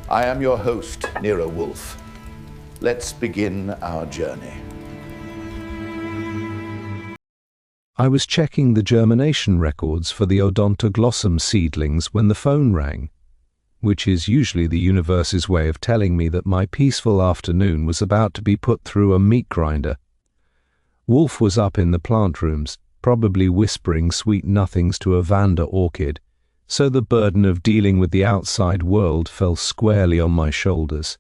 I am your host, Nero Wolfe. Let's begin our journey. I was checking the germination records for the odontoglossum seedlings when the phone rang, which is usually the universe's way of telling me that my peaceful afternoon was about to be put through a meat grinder. Wolfe was up in the plant rooms, probably whispering sweet nothings to a Vanda orchid, so the burden of dealing with the outside world fell squarely on my shoulders.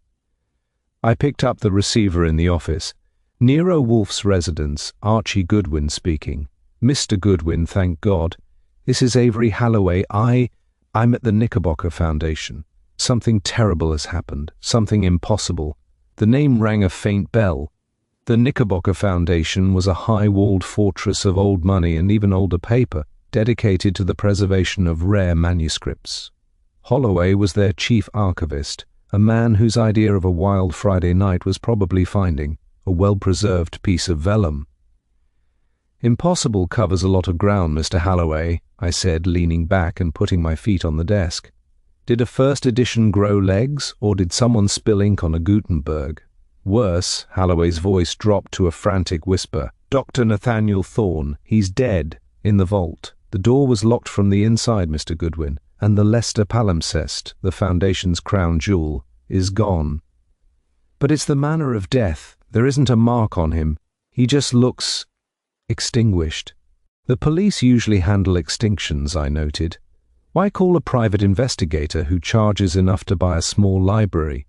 I picked up the receiver in the office. Nero Wolfe's residence, Archie Goodwin speaking. Mr. Goodwin, thank God. This is Avery Halloway. I'm at the Knickerbocker Foundation. Something terrible has happened, something impossible. The name rang a faint bell. The Knickerbocker Foundation was a high-walled fortress of old money and even older paper, dedicated to the preservation of rare manuscripts. Holloway was their chief archivist, a man whose idea of a wild Friday night was probably finding a well-preserved piece of vellum. "Impossible covers a lot of ground, Mr. Halloway," I said, leaning back and putting my feet on the desk. "Did a first edition grow legs, or did someone spill ink on a Gutenberg?" Worse, Halloway's voice dropped to a frantic whisper. "Dr. Nathaniel Thorne, he's dead, in the vault. The door was locked from the inside, Mr. Goodwin, and the Leicester palimpsest, the Foundation's crown jewel, is gone." "But it's the manner of death. There isn't a mark on him. He just looks extinguished." "The police usually handle extinctions," I noted. "Why call a private investigator who charges enough to buy a small library?"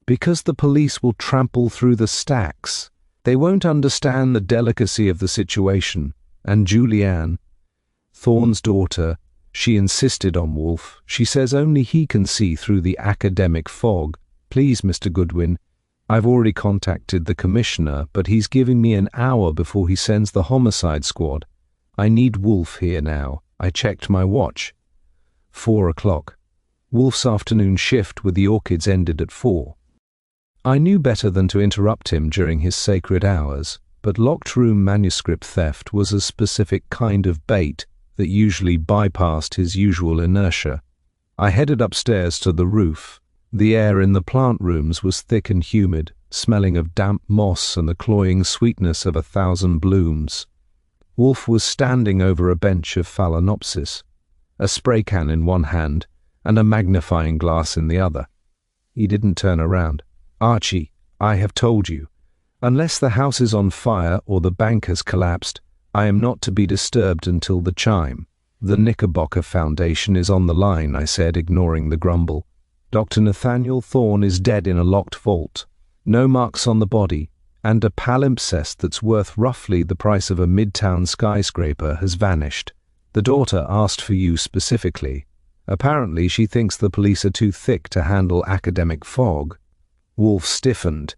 "Because the police will trample through the stacks. They won't understand the delicacy of the situation. And Julianne, Thorne's daughter, she insisted on Wolfe. She says only he can see through the academic fog. Please, Mr. Goodwin, I've already contacted the commissioner, but he's giving me an hour before he sends the homicide squad. I need Wolfe here now." I checked my watch. 4 o'clock. Wolfe's afternoon shift with the orchids ended at 4. I knew better than to interrupt him during his sacred hours, but locked room manuscript theft was a specific kind of bait that usually bypassed his usual inertia. I headed upstairs to the roof. The air in the plant rooms was thick and humid, smelling of damp moss and the cloying sweetness of 1,000 blooms. Wolfe was standing over a bench of Phalaenopsis, a spray can in one hand and a magnifying glass in the other. He didn't turn around. "Archie, I have told you. Unless the house is on fire or the bank has collapsed, I am not to be disturbed until the chime." "The Knickerbocker Foundation is on the line," I said, ignoring the grumble. "Dr. Nathaniel Thorne is dead in a locked vault. No marks on the body, and a palimpsest that's worth roughly the price of a midtown skyscraper has vanished. The daughter asked for you specifically. Apparently she thinks the police are too thick to handle academic fog." Wolfe stiffened.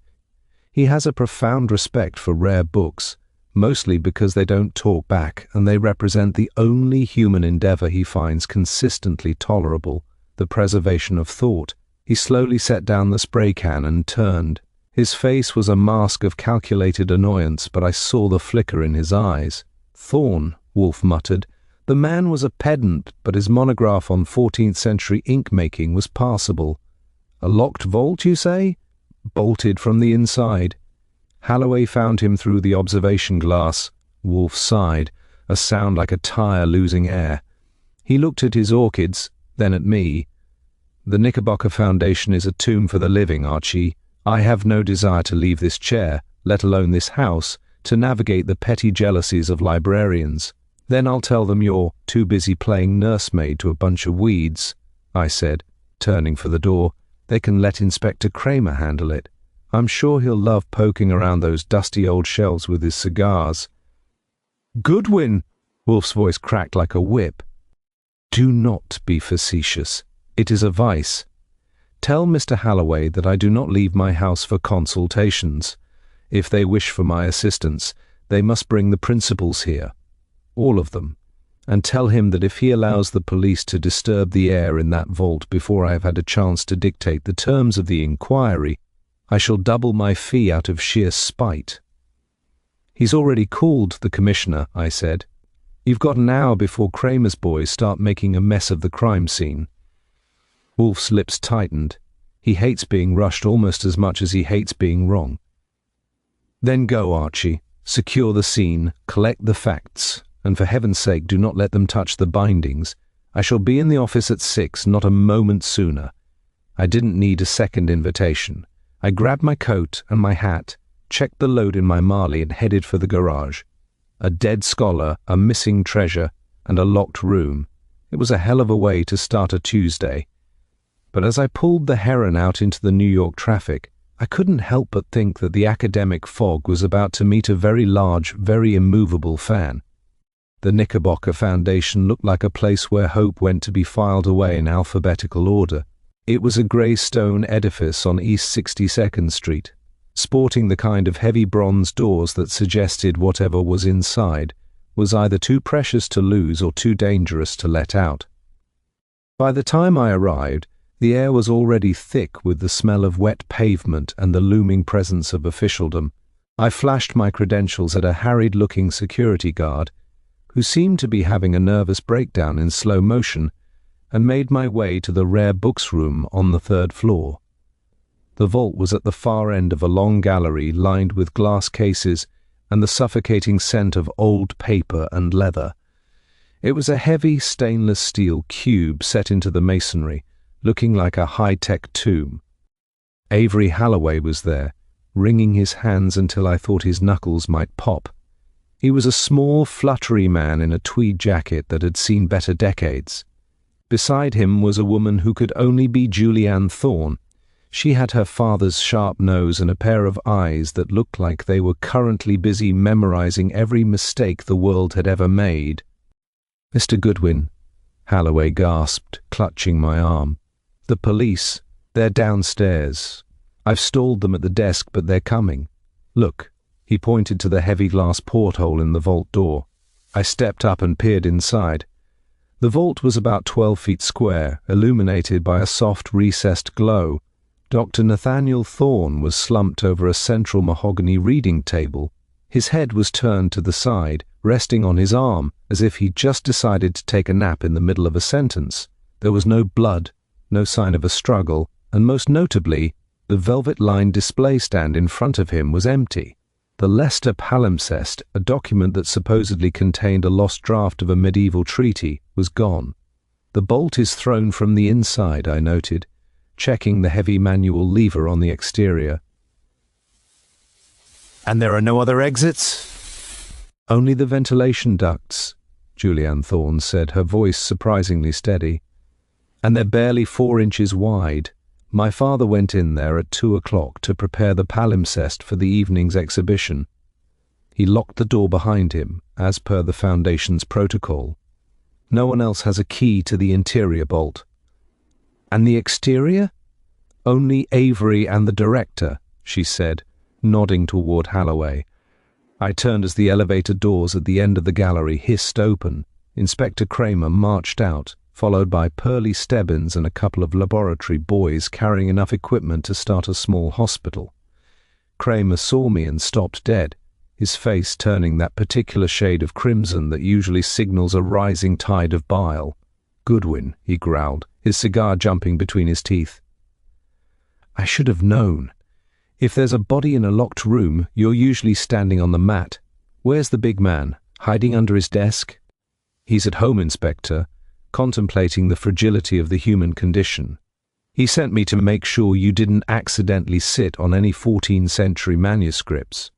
He has a profound respect for rare books, mostly because they don't talk back and they represent the only human endeavor he finds consistently tolerable, the preservation of thought. He slowly set down the spray can and turned. His face was a mask of calculated annoyance, but I saw the flicker in his eyes. "Thorne," Wolfe muttered. "The man was a pedant, but his monograph on 14th century ink-making was passable." "A locked vault, you say?" "Bolted from the inside. Halloway found him through the observation glass." Wolfe sighed, a sound like a tire losing air. He looked at his orchids, then at me. "The Knickerbocker Foundation is a tomb for the living, Archie. I have no desire to leave this chair, let alone this house, to navigate the petty jealousies of librarians. Then I'll tell them you're too busy playing nursemaid to a bunch of weeds," I said, turning for the door. "They can let Inspector Cramer handle it. I'm sure he'll love poking around those dusty old shelves with his cigars." "Goodwin!" Wolfe's voice cracked like a whip. "Do not be facetious. It is a vice. Tell Mr. Halloway that I do not leave my house for consultations. If they wish for my assistance, they must bring the principals here. All of them. And tell him that if he allows the police to disturb the air in that vault before I have had a chance to dictate the terms of the inquiry, I shall double my fee out of sheer spite." "He's already called the commissioner," I said. "You've got an hour before Cramer's boys start making a mess of the crime scene." Wolfe's lips tightened. He hates being rushed almost as much as he hates being wrong. Then go, Archie. Secure the scene, collect the facts, and for heaven's sake do not let them touch the bindings. I shall be in the office at 6, not a moment sooner. I didn't need a second invitation. I grabbed my coat and my hat, checked the load in my Marley and headed for the garage. A dead scholar, a missing treasure, and a locked room. It was a hell of a way to start a Tuesday. But as I pulled the Heron out into the New York traffic, I couldn't help but think that the academic fog was about to meet a very large, very immovable fan. The Knickerbocker Foundation looked like a place where hope went to be filed away in alphabetical order. It was a grey stone edifice on East 62nd Street, sporting the kind of heavy bronze doors that suggested whatever was inside was either too precious to lose or too dangerous to let out. By the time I arrived, the air was already thick with the smell of wet pavement and the looming presence of officialdom. I flashed my credentials at a harried-looking security guard, who seemed to be having a nervous breakdown in slow motion, and made my way to the rare books room on the 3rd floor. The vault was at the far end of a long gallery lined with glass cases and the suffocating scent of old paper and leather. It was a heavy stainless steel cube set into the masonry, looking like a high-tech tomb. Avery Halloway was there, wringing his hands until I thought his knuckles might pop. He was a small, fluttery man in a tweed jacket that had seen better decades. Beside him was a woman who could only be Julianne Thorne. She had her father's sharp nose and a pair of eyes that looked like they were currently busy memorizing every mistake the world had ever made. "Mr. Goodwin," Halloway gasped, clutching my arm. "The police, they're downstairs. I've stalled them at the desk, but they're coming. Look." He pointed to the heavy glass porthole in the vault door. I stepped up and peered inside. The vault was about 12 feet square, illuminated by a soft recessed glow. Dr. Nathaniel Thorne was slumped over a central mahogany reading table. His head was turned to the side, resting on his arm, as if he'd just decided to take a nap in the middle of a sentence. There was no blood, no sign of a struggle, and most notably, the velvet-lined display stand in front of him was empty. The Leicester palimpsest, a document that supposedly contained a lost draft of a medieval treaty, was gone. "The bolt is thrown from the inside," I noted, checking the heavy manual lever on the exterior. "And there are no other exits?" "Only the ventilation ducts," Julianne Thorne said, her voice surprisingly steady. "And they're barely 4 inches wide. My father went in there at 2 o'clock to prepare the palimpsest for the evening's exhibition. He locked the door behind him, as per the Foundation's protocol. No one else has a key to the interior bolt." "And the exterior?" "Only Avery and the director," she said, nodding toward Halloway. I turned as the elevator doors at the end of the gallery hissed open. Inspector Cramer marched out, followed by Pearlie Stebbins and a couple of laboratory boys carrying enough equipment to start a small hospital. Cramer saw me and stopped dead, his face turning that particular shade of crimson that usually signals a rising tide of bile. "Goodwin," he growled, his cigar jumping between his teeth. "I should have known. If there's a body in a locked room, you're usually standing on the mat. Where's the big man? Hiding under his desk?" "He's at home, Inspector, contemplating the fragility of the human condition. He sent me to make sure you didn't accidentally sit on any 14th century manuscripts."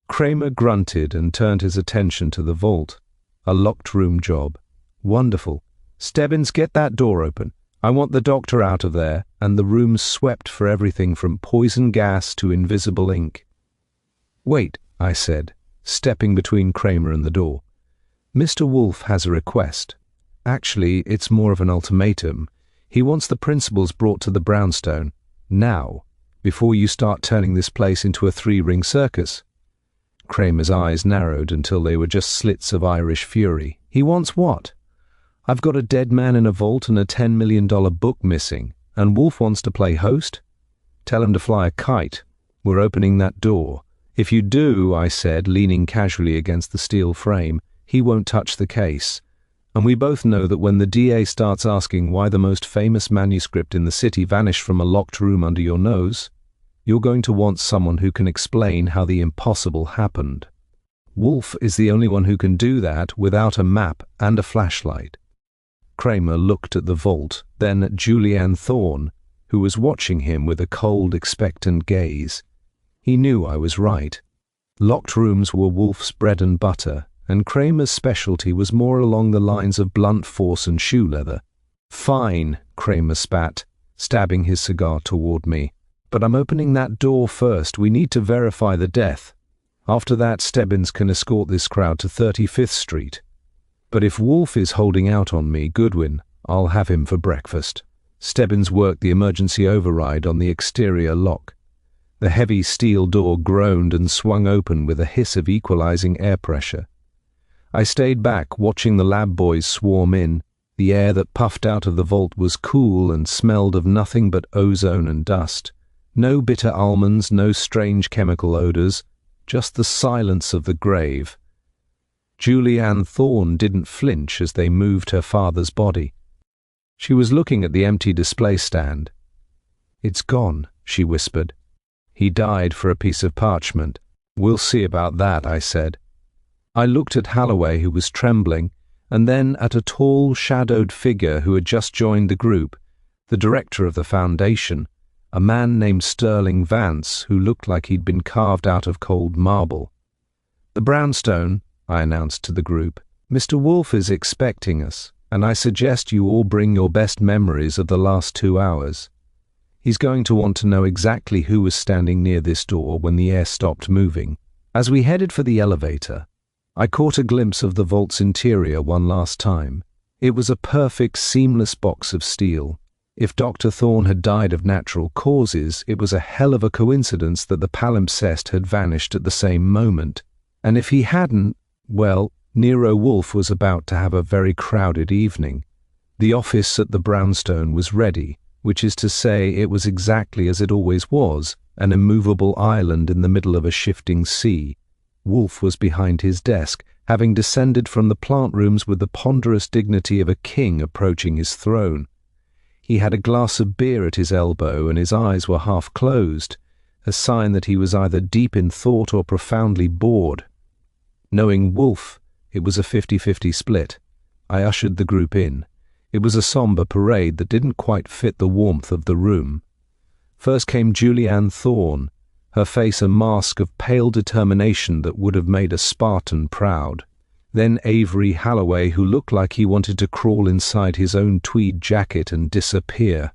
Cramer grunted and turned his attention to the vault. "A locked room job. Wonderful. Stebbins, get that door open. I want the doctor out of there, and the room swept for everything from poison gas to invisible ink." "Wait," I said, stepping between Cramer and the door. "Mr. Wolfe has a request. Actually, it's more of an ultimatum. He wants the principals brought to the brownstone, now, before you start turning this place into a 3-ring circus." Cramer's eyes narrowed until they were just slits of Irish fury. "He wants what? I've got a dead man in a vault and a $10 million book missing, and Wolfe wants to play host? Tell him to fly a kite. We're opening that door. If you do," I said, leaning casually against the steel frame, "he won't touch the case. And we both know that when the DA starts asking why the most famous manuscript in the city vanished from a locked room under your nose, you're going to want someone who can explain how the impossible happened. Wolfe is the only one who can do that without a map and a flashlight. Cramer looked at the vault, then at Julianne Thorne, who was watching him with a cold, expectant gaze. He knew I was right. Locked rooms were Wolfe's bread and butter, and Cramer's specialty was more along the lines of blunt force and shoe leather. "Fine," Cramer spat, stabbing his cigar toward me. "But I'm opening that door first. We need to verify the death. After that, Stebbins can escort this crowd to 35th Street. But if Wolfe is holding out on me, Goodwin, I'll have him for breakfast." Stebbins worked the emergency override on the exterior lock. The heavy steel door groaned and swung open with a hiss of equalizing air pressure. I stayed back, watching the lab boys swarm in. The air that puffed out of the vault was cool and smelled of nothing but ozone and dust. No bitter almonds, no strange chemical odors, just the silence of the grave. Julianne Thorne didn't flinch as they moved her father's body. She was looking at the empty display stand. "It's gone," she whispered. "He died for a piece of parchment." "We'll see about that," I said. I looked at Halloway, who was trembling, and then at a tall, shadowed figure who had just joined the group, the director of the foundation, a man named Sterling Vance, who looked like he'd been carved out of cold marble. "The brownstone," I announced to the group. "Mr. Wolfe is expecting us, and I suggest you all bring your best memories of the last 2 hours. He's going to want to know exactly who was standing near this door when the air stopped moving." As we headed for the elevator, I caught a glimpse of the vault's interior one last time. It was a perfect, seamless box of steel. If Dr. Thorne had died of natural causes, it was a hell of a coincidence that the palimpsest had vanished at the same moment. And if he hadn't, well, Nero Wolfe was about to have a very crowded evening. The office at the brownstone was ready, which is to say it was exactly as it always was, an immovable island in the middle of a shifting sea. Wolfe was behind his desk, having descended from the plant rooms with the ponderous dignity of a king approaching his throne. He had a glass of beer at his elbow and his eyes were half closed, a sign that he was either deep in thought or profoundly bored. Knowing Wolfe, it was a 50-50 split. I ushered the group in. It was a somber parade that didn't quite fit the warmth of the room. First came Julianne Thorne, her face a mask of pale determination that would have made a Spartan proud. Then Avery Halloway, who looked like he wanted to crawl inside his own tweed jacket and disappear.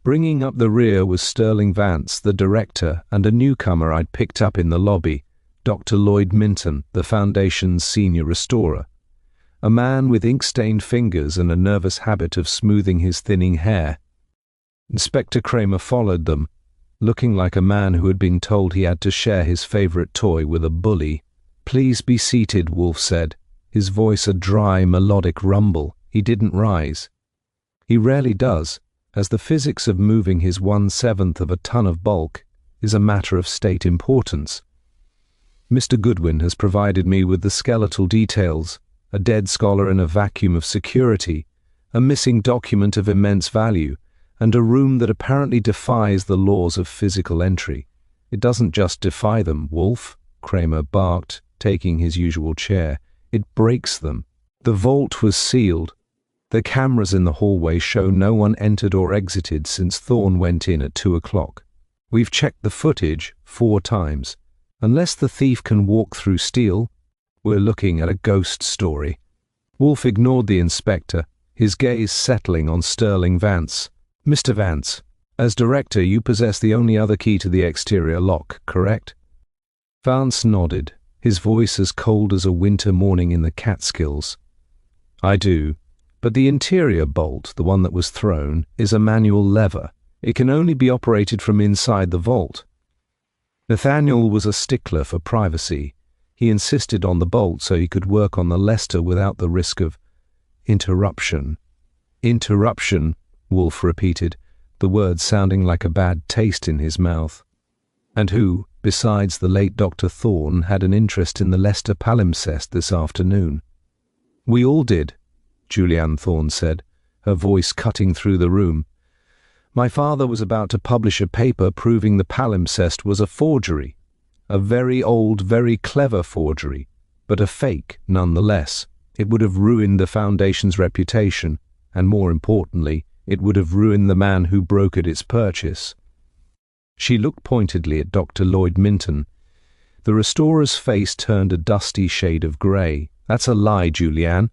Bringing up the rear was Sterling Vance, the director, and a newcomer I'd picked up in the lobby, Dr. Lloyd Minton, the Foundation's senior restorer. A man with ink-stained fingers and a nervous habit of smoothing his thinning hair. Inspector Cramer followed them, looking like a man who had been told he had to share his favorite toy with a bully. "Please be seated," Wolfe said, his voice a dry, melodic rumble. He didn't rise. He rarely does, as the physics of moving his 1/7 of a ton of bulk is a matter of state importance. "Mr. Goodwin has provided me with the skeletal details, a dead scholar in a vacuum of security, a missing document of immense value, and a room that apparently defies the laws of physical entry." "It doesn't just defy them, Wolfe," Cramer barked, taking his usual chair. "It breaks them." The vault was sealed. The cameras in the hallway show no one entered or exited since Thorne went in at 2 o'clock. We've checked the footage 4 times. Unless the thief can walk through steel, we're looking at a ghost story. Wolfe ignored the inspector, his gaze settling on Sterling Vance. "Mr. Vance, as director you possess the only other key to the exterior lock, correct?" Vance nodded, his voice as cold as a winter morning in the Catskills. "I do, but the interior bolt, the one that was thrown, is a manual lever. It can only be operated from inside the vault." Nathaniel was a stickler for privacy. He insisted on the bolt so he could work on the Lester without the risk of interruption. "Interruption," Wolfe repeated, the word sounding like a bad taste in his mouth. "And who, besides the late Dr. Thorne, had an interest in the Lester palimpsest this afternoon?" We all did, Julianne Thorne said, her voice cutting through the room. My father was about to publish a paper proving the palimpsest was a forgery. A very old, very clever forgery, but a fake nonetheless. It would have ruined the Foundation's reputation, and more importantly, it would have ruined the man who brokered its purchase. She looked pointedly at Dr. Lloyd Minton. The restorer's face turned a dusty shade of grey. That's a lie, Julianne.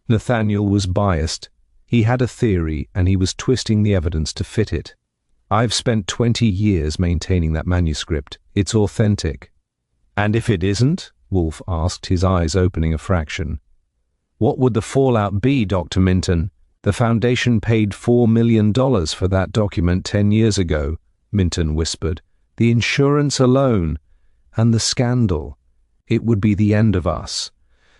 Nathaniel was biased. He had a theory, and he was twisting the evidence to fit it. I've spent 20 years maintaining that manuscript. It's authentic. And if it isn't? Wolfe asked, his eyes opening a fraction. What would the fallout be, Dr. Minton? The Foundation paid $4 million for that document 10 years ago, Minton whispered. The insurance alone. And the scandal. It would be the end of us.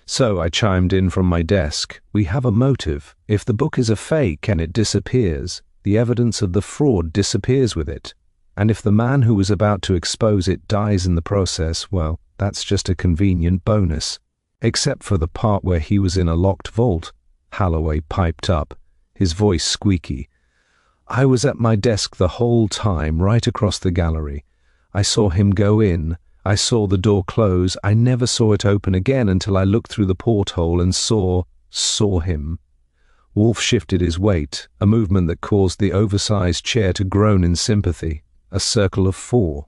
So I chimed in from my desk. We have a motive. If the book is a fake and it disappears, the evidence of the fraud disappears with it. And if the man who was about to expose it dies in the process, well, that's just a convenient bonus. Except for the part where he was in a locked vault, Halloway piped up, his voice squeaky. I was at my desk the whole time, right across the gallery. I saw him go in. I saw the door close. I never saw it open again until I looked through the porthole and saw him. Wolfe shifted his weight, a movement that caused the oversized chair to groan in sympathy. A circle of 4.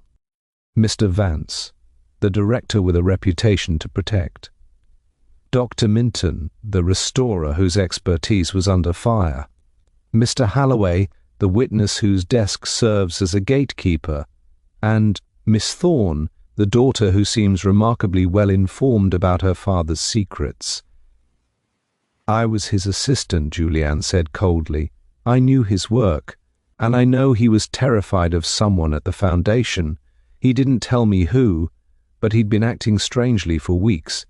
Mr. Vance, the director with a reputation to protect. Dr. Minton, the restorer whose expertise was under fire. Mr. Halloway, the witness whose desk serves as a gatekeeper. And Miss Thorne, the daughter who seems remarkably well informed about her father's secrets. I was his assistant, Julianne said coldly. I knew his work, and I know he was terrified of someone at the Foundation. He didn't tell me who, but he'd been acting strangely for weeks.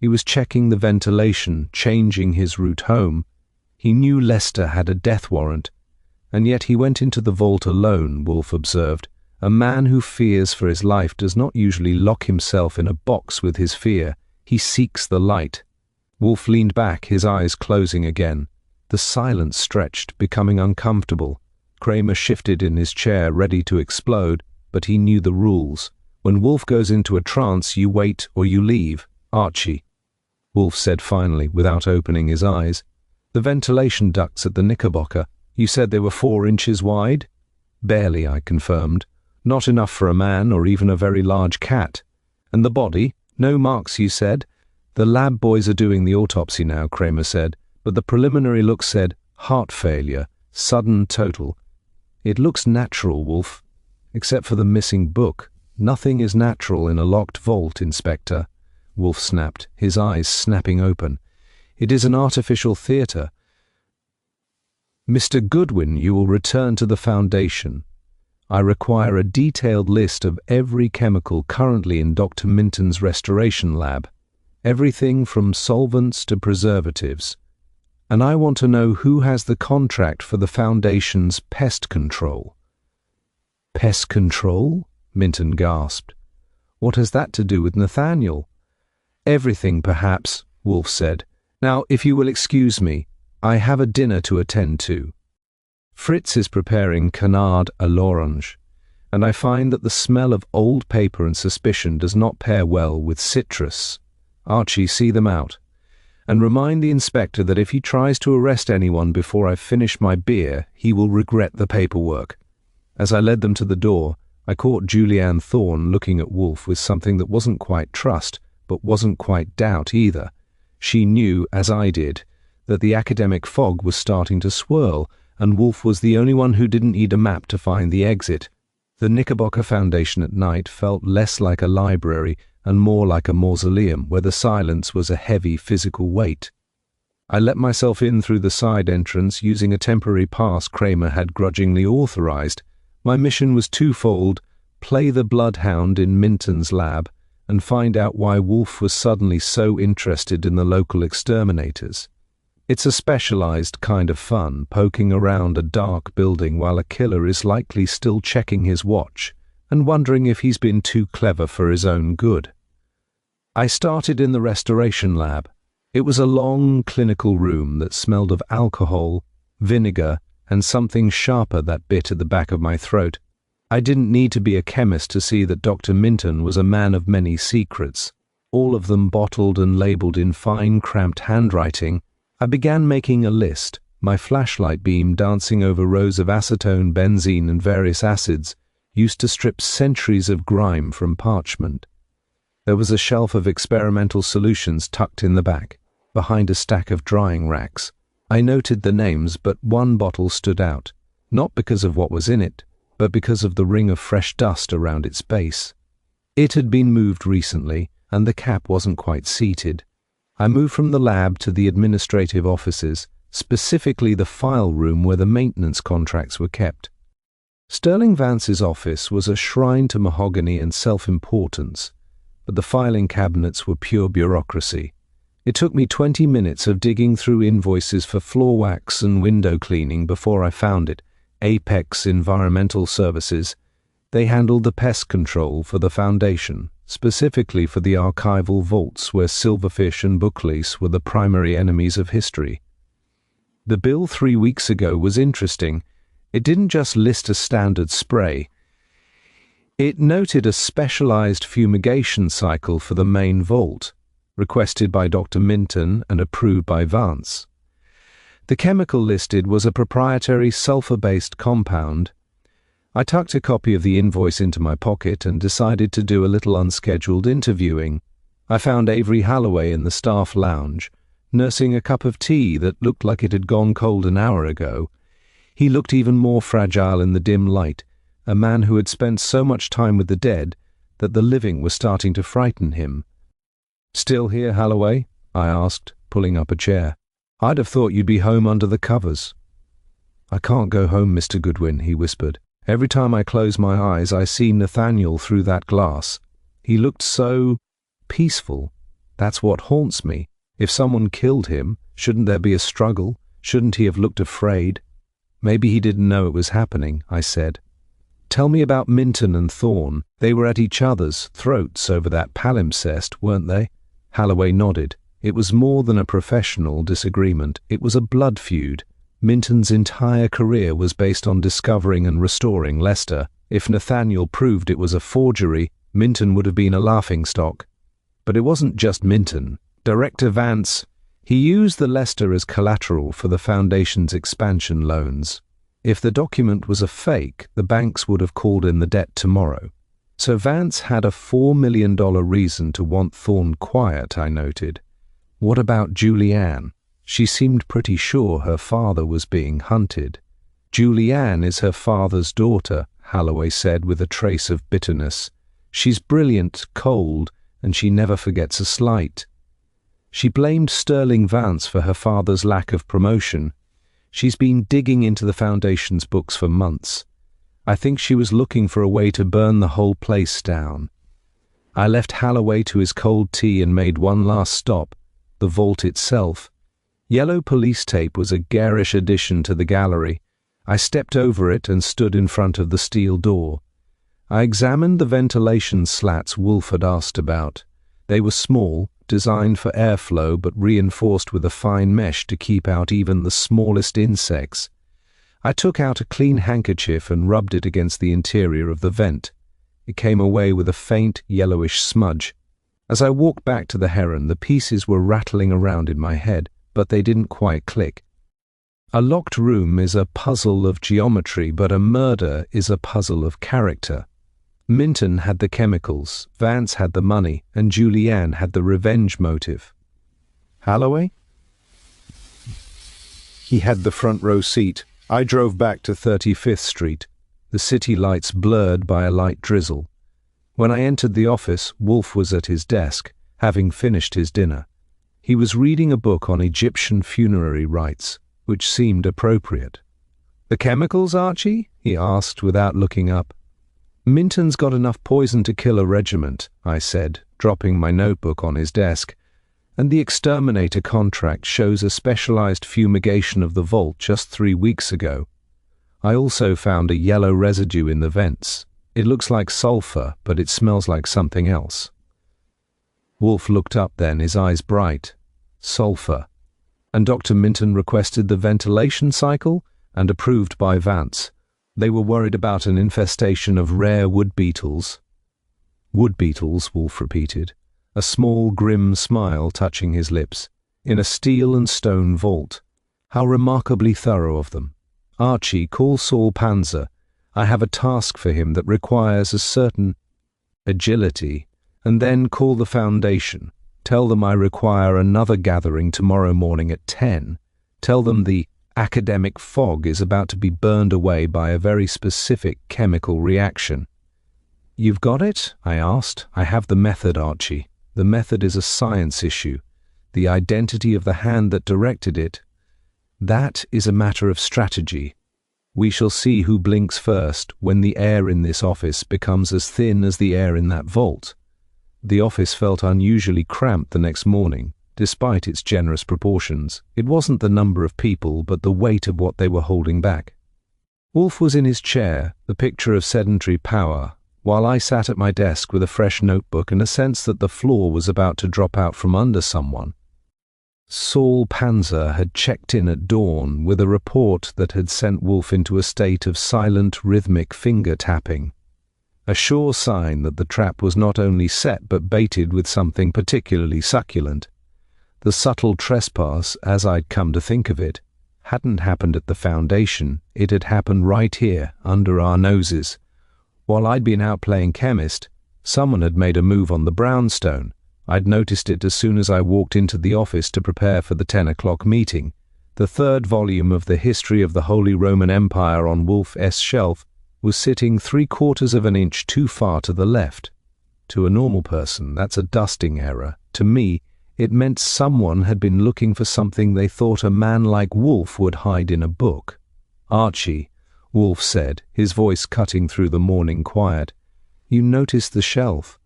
He was checking the ventilation, changing his route home. He knew Lester had a death warrant, and yet he went into the vault alone, Wolfe observed. A man who fears for his life does not usually lock himself in a box with his fear. He seeks the light. Wolfe leaned back, his eyes closing again. The silence stretched, becoming uncomfortable. Cramer shifted in his chair, ready to explode, but he knew the rules. When Wolfe goes into a trance, you wait or you leave. Archie, Wolfe said finally, without opening his eyes. The ventilation ducts at the Knickerbocker, you said they were 4 inches wide? Barely, I confirmed. Not enough for a man or even a very large cat. And the body? No marks, you said? The lab boys are doing the autopsy now, Cramer said, but the preliminary look said heart failure, sudden total. It looks natural, Wolfe. Except for the missing book. Nothing is natural in a locked vault, Inspector. Wolfe snapped, his eyes snapping open. It is an artificial theatre. Mr. Goodwin, you will return to the Foundation. I require a detailed list of every chemical currently in Dr. Minton's restoration lab. Everything from solvents to preservatives. And I want to know who has the contract for the Foundation's pest control. Pest control? Minton gasped. What has that to do with Nathaniel? Everything, perhaps, Wolfe said. Now, if you will excuse me, I have a dinner to attend to. Fritz is preparing canard à l'orange, and I find that the smell of old paper and suspicion does not pair well with citrus. Archie, see them out. And remind the inspector that if he tries to arrest anyone before I've finished my beer, he will regret the paperwork. As I led them to the door, I caught Julianne Thorne looking at Wolfe with something that wasn't quite trust, but wasn't quite doubt either. She knew, as I did, that the academic fog was starting to swirl, and Wolfe was the only one who didn't need a map to find the exit. The Knickerbocker Foundation at night felt less like a library and more like a mausoleum where the silence was a heavy physical weight. I let myself in through the side entrance using a temporary pass Cramer had grudgingly authorized. My mission was twofold: play the bloodhound in Minton's lab and find out why Wolfe was suddenly so interested in the local exterminators. It's a specialized kind of fun, poking around a dark building while a killer is likely still checking his watch and wondering if he's been too clever for his own good. I started in the restoration lab. It was a long, clinical room that smelled of alcohol, vinegar, and something sharper that bit at the back of my throat. I didn't need to be a chemist to see that Dr. Minton was a man of many secrets, all of them bottled and labeled in fine, cramped handwriting. I began making a list, my flashlight beam dancing over rows of acetone, benzene, and various acids, used to strip centuries of grime from parchment. There was a shelf of experimental solutions tucked in the back, behind a stack of drying racks. I noted the names, but one bottle stood out, not because of what was in it, but because of the ring of fresh dust around its base. It had been moved recently, and the cap wasn't quite seated. I moved from the lab to the administrative offices, specifically the file room where the maintenance contracts were kept. Sterling Vance's office was a shrine to mahogany and self-importance, but the filing cabinets were pure bureaucracy. It took me 20 minutes of digging through invoices for floor wax and window cleaning before I found it. Apex Environmental Services. They handled the pest control for the foundation, specifically for the archival vaults where silverfish and booklease were the primary enemies of history. The bill 3 weeks ago was interesting. It didn't just list a standard spray. It noted a specialized fumigation cycle for the main vault, requested by Dr. Minton and approved by Vance. The chemical listed was a proprietary sulfur-based compound. I tucked a copy of the invoice into my pocket and decided to do a little unscheduled interviewing. I found Avery Halloway in the staff lounge, nursing a cup of tea that looked like it had gone cold an hour ago. He looked even more fragile in the dim light, a man who had spent so much time with the dead that the living was starting to frighten him. "Still here, Halloway?" I asked, pulling up a chair. "I'd have thought you'd be home under the covers." "I can't go home, Mr. Goodwin," he whispered. "Every time I close my eyes, I see Nathaniel through that glass. He looked so peaceful. That's what haunts me. If someone killed him, shouldn't there be a struggle? Shouldn't he have looked afraid?" "Maybe he didn't know it was happening," I said. "Tell me about Minton and Thorne. They were at each other's throats over that palimpsest, weren't they?" Halloway nodded. It was more than a professional disagreement. It was a blood feud. Minton's entire career was based on discovering and restoring Lester. If Nathaniel proved it was a forgery, Minton would have been a laughingstock. But it wasn't just Minton. Director Vance, he used the Lester as collateral for the Foundation's expansion loans. If the document was a fake, the banks would have called in the debt tomorrow. So Vance had a $4 million reason to want Thorne quiet, I noted. What about Julianne? She seemed pretty sure her father was being hunted. "Julianne is her father's daughter," Halloway said with a trace of bitterness. "She's brilliant, cold, and she never forgets a slight. She blamed Sterling Vance for her father's lack of promotion. She's been digging into the Foundation's books for months. I think she was looking for a way to burn the whole place down." I left Halloway to his cold tea and made one last stop, the vault itself. Yellow police tape was a garish addition to the gallery. I stepped over it and stood in front of the steel door. I examined the ventilation slats Wolfe had asked about. They were small, designed for airflow but reinforced with a fine mesh to keep out even the smallest insects. I took out a clean handkerchief and rubbed it against the interior of the vent. It came away with a faint, yellowish smudge. As I walked back to the heron, the pieces were rattling around in my head, but they didn't quite click. A locked room is a puzzle of geometry, but a murder is a puzzle of character. Minton had the chemicals, Vance had the money, and Julianne had the revenge motive. Halloway? He had the front row seat. I drove back to 35th Street, the city lights blurred by a light drizzle. When I entered the office, Wolfe was at his desk, having finished his dinner. He was reading a book on Egyptian funerary rites, which seemed appropriate. "The chemicals, Archie?" he asked without looking up. "Minton's got enough poison to kill a regiment," I said, dropping my notebook on his desk. "And the exterminator contract shows a specialized fumigation of the vault just 3 weeks ago. I also found a yellow residue in the vents. It looks like sulfur, but it smells like something else." Wolfe looked up then, his eyes bright. sulfur. And Dr. Minton requested the ventilation cycle, and approved by Vance. They were worried about an infestation of rare wood beetles. Wood beetles, Wolfe repeated, a small grim smile touching his lips, in a steel and stone vault. How remarkably thorough of them. Archie, call Saul Panzer. I have a task for him that requires a certain agility. And then call the Foundation. Tell them I require another gathering tomorrow morning at 10. Tell them the academic fog is about to be burned away by a very specific chemical reaction. You've got it? I asked. I have the method, Archie. The method is a science issue. The identity of the hand that directed it. That is a matter of strategy. We shall see who blinks first when the air in this office becomes as thin as the air in that vault. The office felt unusually cramped the next morning, despite its generous proportions. It wasn't the number of people, but the weight of what they were holding back. Wolfe was in his chair, the picture of sedentary power, while I sat at my desk with a fresh notebook and a sense that the floor was about to drop out from under someone. Saul Panzer had checked in at dawn with a report that had sent Wolfe into a state of silent, rhythmic finger-tapping. A sure sign that the trap was not only set but baited with something particularly succulent. The subtle trespass, as I'd come to think of it, hadn't happened at the Foundation. It had happened right here, under our noses. While I'd been out playing chemist, someone had made a move on the brownstone. I'd noticed it as soon as I walked into the office to prepare for the 10 o'clock meeting. The third volume of the History of the Holy Roman Empire on Wolfe's shelf was sitting 3/4 of an inch too far to the left. To a normal person, that's a dusting error. To me, it meant someone had been looking for something they thought a man like Wolfe would hide in a book. Archie, Wolfe said, his voice cutting through the morning quiet, you noticed the shelf.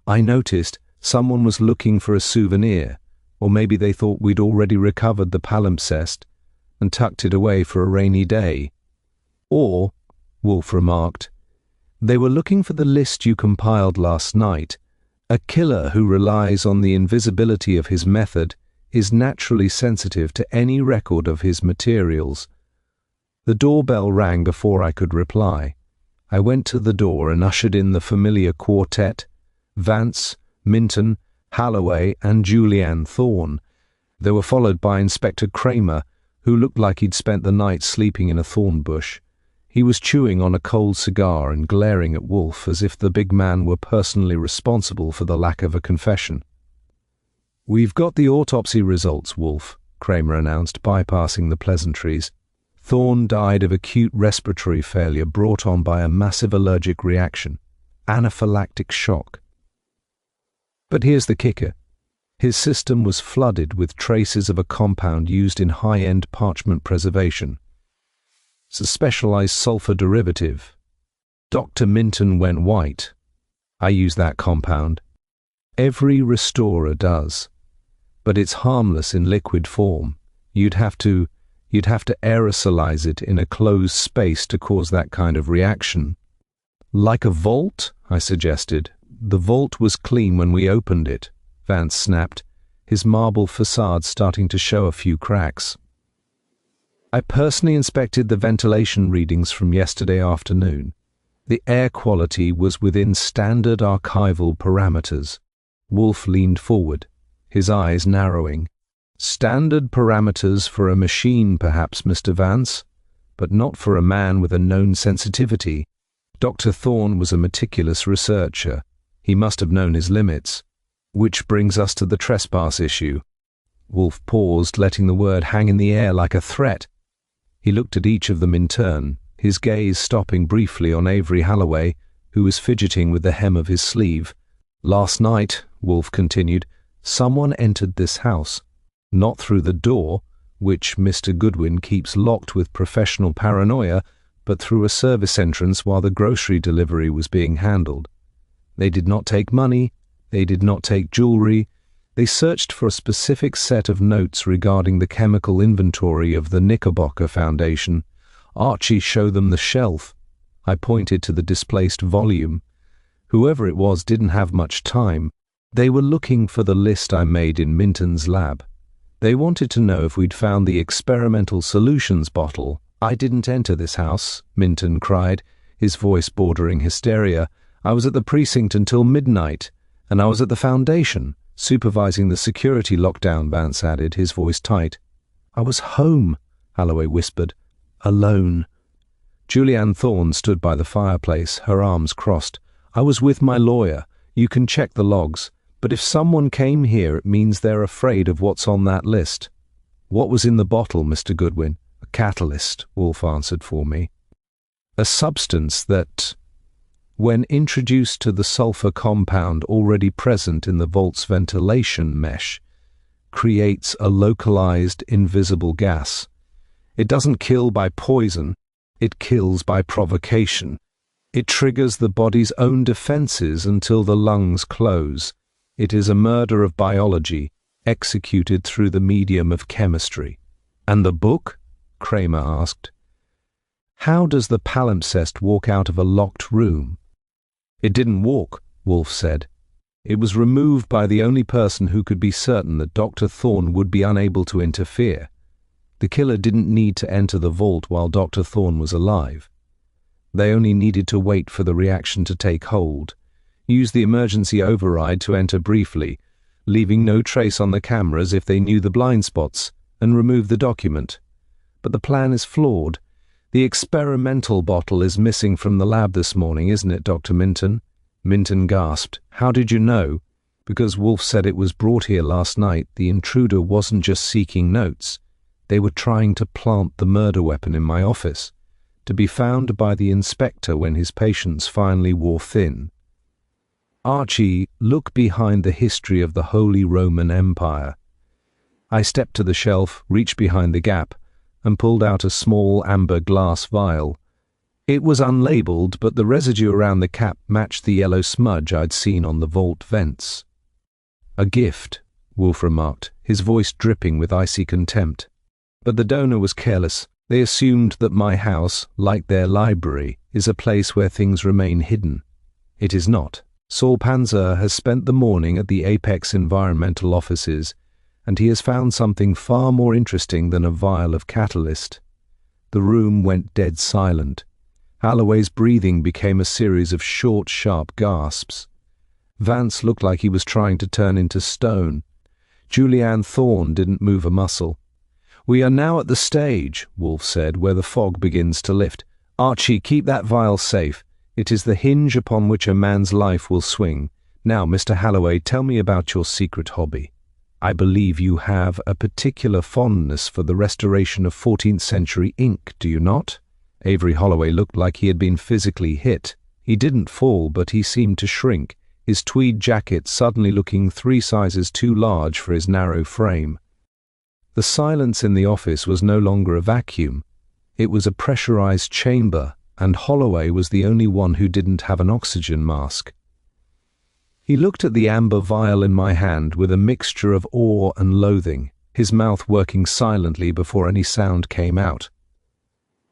I noticed someone was looking for a souvenir, or maybe they thought we'd already recovered the palimpsest and tucked it away for a rainy day. Or, Wolfe remarked, they were looking for the list you compiled last night. A killer who relies on the invisibility of his method is naturally sensitive to any record of his materials. The doorbell rang before I could reply. I went to the door and ushered in the familiar quartet, Vance, Minton, Halloway, and Julianne Thorne. They were followed by Inspector Cramer, who looked like he'd spent the night sleeping in a thorn bush. He was chewing on a cold cigar and glaring at Wolfe as if the big man were personally responsible for the lack of a confession. We've got the autopsy results, Wolfe, Cramer announced, bypassing the pleasantries. Thorne died of acute respiratory failure brought on by a massive allergic reaction, anaphylactic shock. But here's the kicker. His system was flooded with traces of a compound used in high-end parchment preservation. It's a specialized sulfur derivative. Dr. Minton went white. I use that compound. Every restorer does. But it's harmless in liquid form. You'd have to aerosolize it in a closed space to cause that kind of reaction. Like a vault, I suggested. The vault was clean when we opened it, Vance snapped, his marble facade starting to show a few cracks. I personally inspected the ventilation readings from yesterday afternoon. The air quality was within standard archival parameters. Wolfe leaned forward, his eyes narrowing. Standard parameters for a machine, perhaps, Mr. Vance, but not for a man with a known sensitivity. Dr. Thorne was a meticulous researcher. He must have known his limits. Which brings us to the trespass issue. Wolfe paused, letting the word hang in the air like a threat. He looked at each of them in turn, his gaze stopping briefly on Avery Halloway, who was fidgeting with the hem of his sleeve. Last night, Wolfe continued, someone entered this house. Not through the door, which Mr. Goodwin keeps locked with professional paranoia, but through a service entrance while the grocery delivery was being handled. They did not take money, they did not take jewelry. They searched for a specific set of notes regarding the chemical inventory of the Knickerbocker Foundation. Archie showed them the shelf. I pointed to the displaced volume. Whoever it was didn't have much time. They were looking for the list I made in Minton's lab. They wanted to know if we'd found the experimental solutions bottle. I didn't enter this house, Minton cried, his voice bordering hysteria. I was at the precinct until midnight, and I was at the foundation, supervising the security lockdown, Vance added, his voice tight. I was home, Holloway whispered. Alone. Julianne Thorne stood by the fireplace, her arms crossed. I was with my lawyer. You can check the logs. But if someone came here, it means they're afraid of what's on that list. What was in the bottle, Mr. Goodwin? A catalyst, Wolfe answered for me. A substance that, when introduced to the sulfur compound already present in the vault's ventilation mesh, creates a localized, invisible gas. It doesn't kill by poison, it kills by provocation. It triggers the body's own defenses until the lungs close. It is a murder of biology, executed through the medium of chemistry. And the book? Cramer asked. How does the palimpsest walk out of a locked room? It didn't walk, Wolfe said. It was removed by the only person who could be certain that Dr. Thorne would be unable to interfere. The killer didn't need to enter the vault while Dr. Thorne was alive. They only needed to wait for the reaction to take hold, use the emergency override to enter briefly, leaving no trace on the cameras if they knew the blind spots, and remove the document. But the plan is flawed. The experimental bottle is missing from the lab this morning, isn't it, Dr. Minton? Minton gasped. How did you know? Because Wolfe said it was brought here last night. The intruder wasn't just seeking notes. They were trying to plant the murder weapon in my office, to be found by the inspector when his patients finally wore thin. Archie, look behind the history of the Holy Roman Empire. I stepped to the shelf, reached behind the gap, and pulled out a small amber glass vial. It was unlabeled, but the residue around the cap matched the yellow smudge I'd seen on the vault vents. A gift, Wolfe remarked, his voice dripping with icy contempt. But the donor was careless. They assumed that my house, like their library, is a place where things remain hidden. It is not. Saul Panzer has spent the morning at the Apex Environmental offices, and he has found something far more interesting than a vial of catalyst. The room went dead silent. Holloway's breathing became a series of short, sharp gasps. Vance looked like he was trying to turn into stone. Julianne Thorne didn't move a muscle. We are now at the stage, Wolfe said, where the fog begins to lift. Archie, keep that vial safe. It is the hinge upon which a man's life will swing. Now, Mr. Holloway, tell me about your secret hobby. I believe you have a particular fondness for the restoration of 14th century ink, do you not? Avery Holloway looked like he had been physically hit. He didn't fall, but he seemed to shrink, his tweed jacket suddenly looking 3 sizes too large for his narrow frame. The silence in the office was no longer a vacuum. It was a pressurized chamber, and Holloway was the only one who didn't have an oxygen mask. He looked at the amber vial in my hand with a mixture of awe and loathing, his mouth working silently before any sound came out.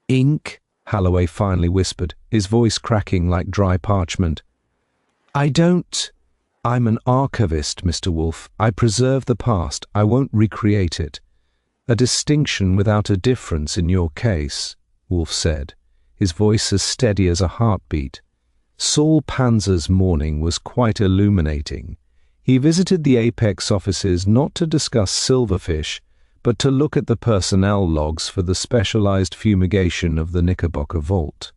Ink? Holloway finally whispered, his voice cracking like dry parchment. I'm an archivist, Mr. Wolfe. I preserve the past. I won't recreate it. A distinction without a difference in your case, Wolfe said, his voice as steady as a heartbeat. Saul Panzer's morning was quite illuminating. He visited the Apex offices not to discuss silverfish, but to look at the personnel logs for the specialized fumigation of the Knickerbocker Vault.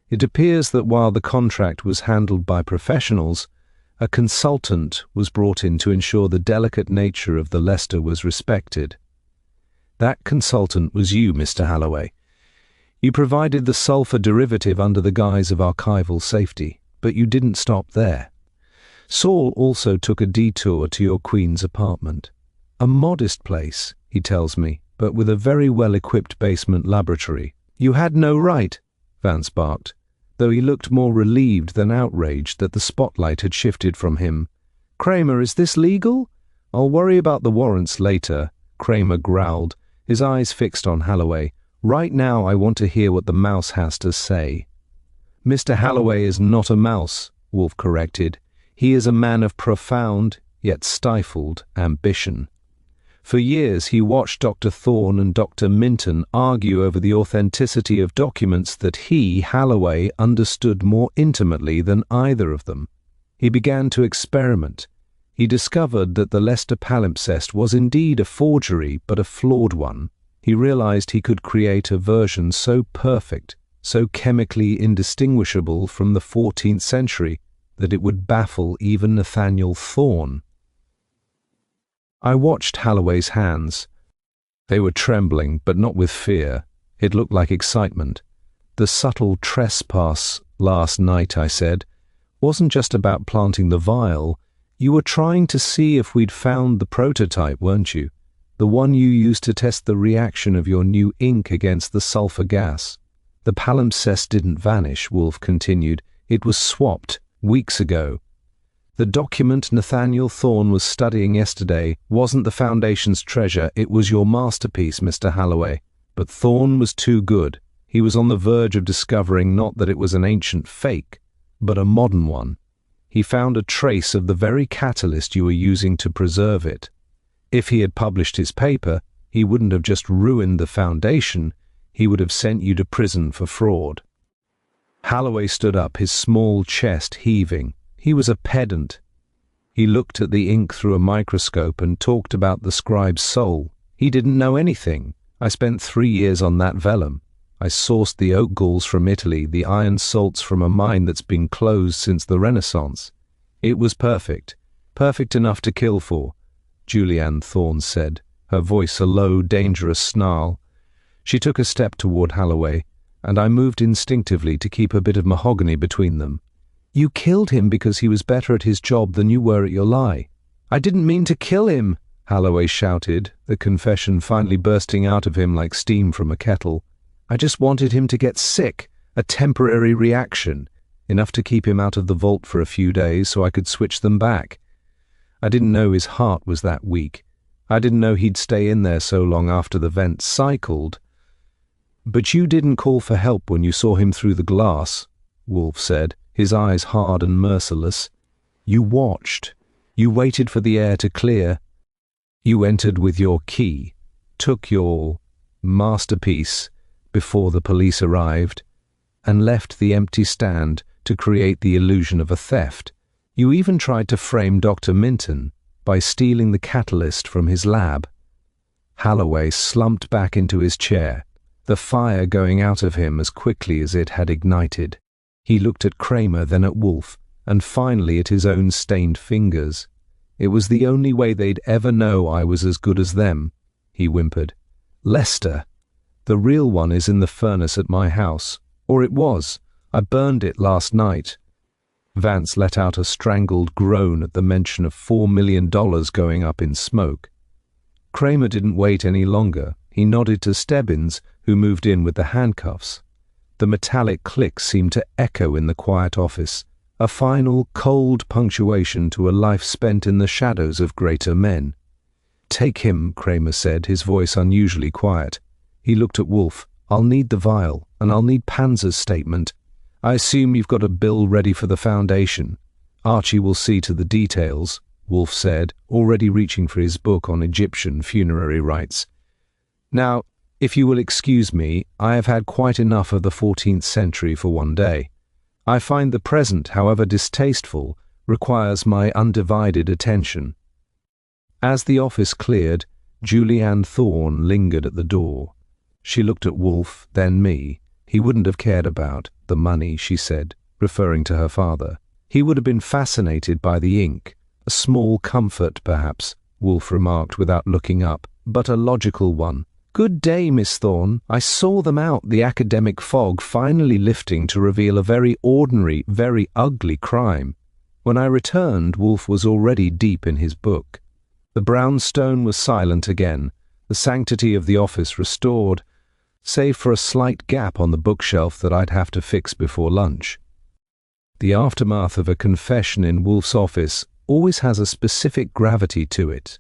It appears that while the contract was handled by professionals, a consultant was brought in to ensure the delicate nature of the Leicester was respected. That consultant was you, Mr. Holloway. You provided the sulfur derivative under the guise of archival safety, but you didn't stop there. Saul also took a detour to your Queen's apartment. A modest place, he tells me, but with a very well-equipped basement laboratory. You had no right, Vance barked, though he looked more relieved than outraged that the spotlight had shifted from him. Cramer, is this legal? I'll worry about the warrants later, Cramer growled, his eyes fixed on Holloway. Right now I want to hear what the mouse has to say. Mr. Holloway is not a mouse, Wolfe corrected. He is a man of profound, yet stifled, ambition. For years he watched Dr. Thorne and Dr. Minton argue over the authenticity of documents that he, Halloway, understood more intimately than either of them. He began to experiment. He discovered that the Leicester palimpsest was indeed a forgery, but a flawed one. He realized he could create a version so perfect, so chemically indistinguishable from the 14th century, that it would baffle even Nathaniel Thorne. I watched Halloway's hands. They were trembling, but not with fear. It looked like excitement. The subtle trespass last night, I said, wasn't just about planting the vial. You were trying to see if we'd found the prototype, weren't you? The one you used to test the reaction of your new ink against the sulfur gas. The palimpsest didn't vanish, Wolfe continued. It was swapped weeks ago. The document Nathaniel Thorne was studying yesterday wasn't the Foundation's treasure, it was your masterpiece, Mr. Halloway. But Thorne was too good. He was on the verge of discovering not that it was an ancient fake, but a modern one. He found a trace of the very catalyst you were using to preserve it. If he had published his paper, he wouldn't have just ruined the Foundation, he would have sent you to prison for fraud. Halloway stood up, his small chest heaving. He was a pedant. He looked at the ink through a microscope and talked about the scribe's soul. He didn't know anything. I spent 3 years on that vellum. I sourced the oak galls from Italy, the iron salts from a mine that's been closed since the Renaissance. It was perfect. Perfect enough to kill for, Julianne Thorne said, her voice a low, dangerous snarl. She took a step toward Halloway, and I moved instinctively to keep a bit of mahogany between them. You killed him because he was better at his job than you were at your lie. I didn't mean to kill him, Halloway shouted, the confession finally bursting out of him like steam from a kettle. I just wanted him to get sick, a temporary reaction, enough to keep him out of the vault for a few days so I could switch them back. I didn't know his heart was that weak. I didn't know he'd stay in there so long after the vent cycled. But you didn't call for help when you saw him through the glass, Wolfe said, his eyes hard and merciless. You watched. You waited for the air to clear. You entered with your key, took your masterpiece before the police arrived, and left the empty stand to create the illusion of a theft. You even tried to frame Dr. Minton by stealing the catalyst from his lab. Halloway slumped back into his chair, the fire going out of him as quickly as it had ignited. He looked at Cramer, then at Wolfe, and finally at his own stained fingers. It was the only way they'd ever know I was as good as them, he whimpered. Leicester. The real one is in the furnace at my house. Or it was. I burned it last night. Vance let out a strangled groan at the mention of $4 million going up in smoke. Cramer didn't wait any longer. He nodded to Stebbins, who moved in with the handcuffs. The metallic click seemed to echo in the quiet office, a final, cold punctuation to a life spent in the shadows of greater men. Take him, Cramer said, his voice unusually quiet. He looked at Wolfe. I'll need the vial, and I'll need Panzer's statement. I assume you've got a bill ready for the Foundation. Archie will see to the details, Wolfe said, already reaching for his book on Egyptian funerary rites. Now, if you will excuse me, I have had quite enough of the 14th century for one day. I find the present, however distasteful, requires my undivided attention. As the office cleared, Julianne Thorne lingered at the door. She looked at Wolfe, then me. He wouldn't have cared about the money, she said, referring to her father. He would have been fascinated by the ink. A small comfort, perhaps, Wolfe remarked without looking up, but a logical one. Good day, Miss Thorne. I saw them out, the academic fog finally lifting to reveal a very ordinary, very ugly crime. When I returned, Wolfe was already deep in his book. The brownstone was silent again, the sanctity of the office restored, save for a slight gap on the bookshelf that I'd have to fix before lunch. The aftermath of a confession in Wolfe's office always has a specific gravity to it.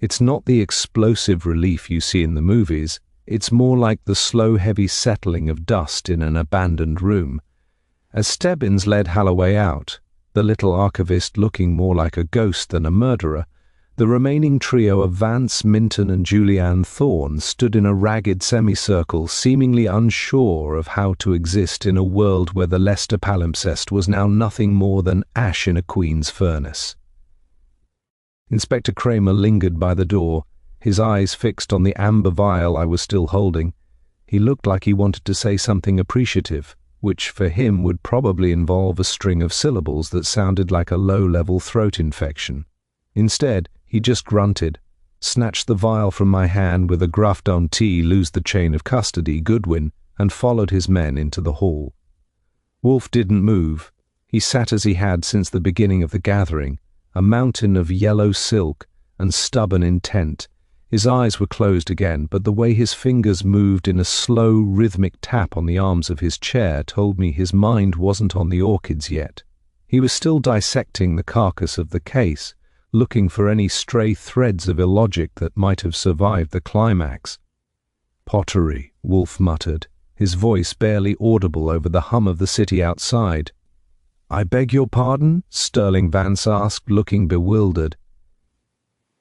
It's not the explosive relief you see in the movies, it's more like the slow, heavy settling of dust in an abandoned room. As Stebbins led Halloway out, the little archivist looking more like a ghost than a murderer, The remaining trio of Vance, Minton, and Julianne Thorne stood in a ragged semicircle, seemingly unsure of how to exist in a world where the Leicester palimpsest was now nothing more than ash in a queen's furnace. Inspector Cramer lingered by the door, his eyes fixed on the amber vial I was still holding. He looked like he wanted to say something appreciative, which for him would probably involve a string of syllables that sounded like a low-level throat infection. Instead, he just grunted, snatched the vial from my hand with a gruff "Don't lose the chain of custody, Goodwin," and followed his men into the hall. Wolfe didn't move. He sat as he had since the beginning of the gathering, a mountain of yellow silk and stubborn intent. His eyes were closed again, but the way his fingers moved in a slow, rhythmic tap on the arms of his chair told me his mind wasn't on the orchids yet. He was still dissecting the carcass of the case, looking for any stray threads of illogic that might have survived the climax. "Pottery," Wolfe muttered, his voice barely audible over the hum of the city outside. "I beg your pardon?" Sterling Vance asked, looking bewildered.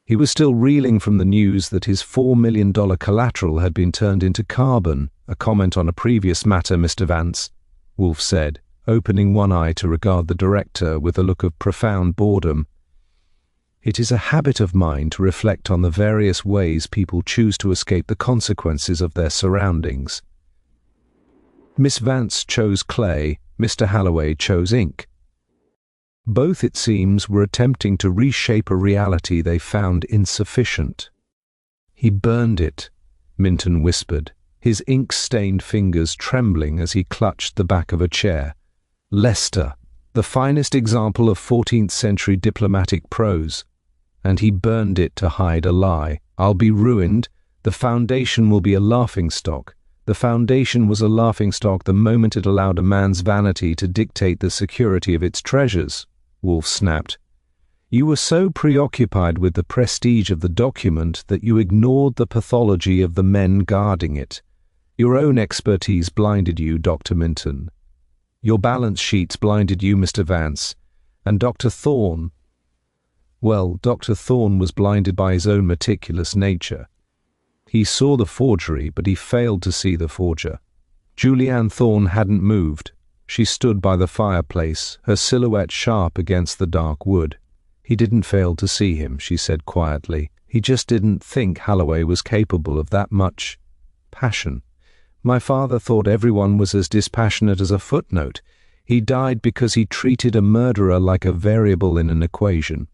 He was still reeling from the news that his $4 million collateral had been turned into carbon, a comment on a previous matter, Mr. Vance, Wolfe said, opening one eye to regard the director with a look of profound boredom. "It is a habit of mine to reflect on the various ways people choose to escape the consequences of their surroundings. Miss Vance chose clay, Mr. Halloway chose ink. Both, it seems, were attempting to reshape a reality they found insufficient." "He burned it," Minton whispered, his ink-stained fingers trembling as he clutched the back of a chair. "Leicester, the finest example of 14th century diplomatic prose. And he burned it to hide a lie. I'll be ruined. The foundation will be a laughingstock. The foundation was a laughingstock the moment it allowed a man's vanity to dictate the security of its treasures," Wolfe snapped. "You were so preoccupied with the prestige of the document that you ignored the pathology of the men guarding it. Your own expertise blinded you, Dr. Minton. Your balance sheets blinded you, Mr. Vance. And Dr. Thorne, well, Dr. Thorne was blinded by his own meticulous nature. He saw the forgery, but he failed to see the forger. Julianne Thorne hadn't moved. She stood by the fireplace, her silhouette sharp against the dark wood. He didn't fail to see him, she said quietly. He just didn't think Halloway was capable of that much passion. My father thought everyone was as dispassionate as a footnote. He died because he treated a murderer like a variable in an equation.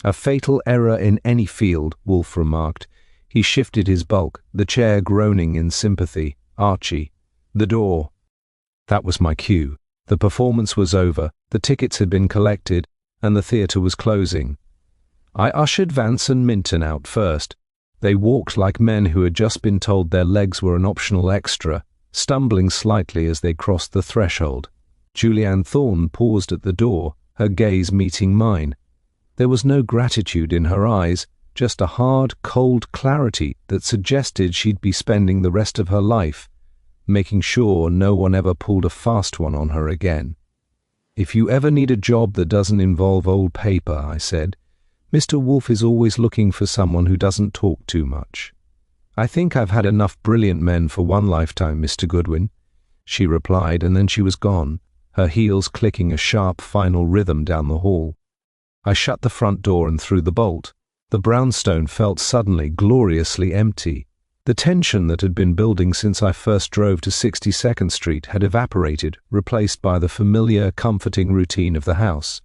A fatal error in any field, Wolfe remarked. He shifted his bulk, the chair groaning in sympathy. "Archie." "The door." That was my cue. The performance was over, the tickets had been collected, and the theatre was closing. I ushered Vance and Minton out first. They walked like men who had just been told their legs were an optional extra, stumbling slightly as they crossed the threshold. Julianne Thorne paused at the door, her gaze meeting mine. There was no gratitude in her eyes, just a hard, cold clarity that suggested she'd be spending the rest of her life making sure no one ever pulled a fast one on her again. "If you ever need a job that doesn't involve old paper," I said, "Mr. Wolfe is always looking for someone who doesn't talk too much." "I think I've had enough brilliant men for one lifetime, Mr. Goodwin," she replied, and then she was gone, her heels clicking a sharp final rhythm down the hall. I shut the front door and threw the bolt. The brownstone felt suddenly gloriously empty. The tension that had been building since I first drove to 62nd Street had evaporated, replaced by the familiar, comforting routine of the house.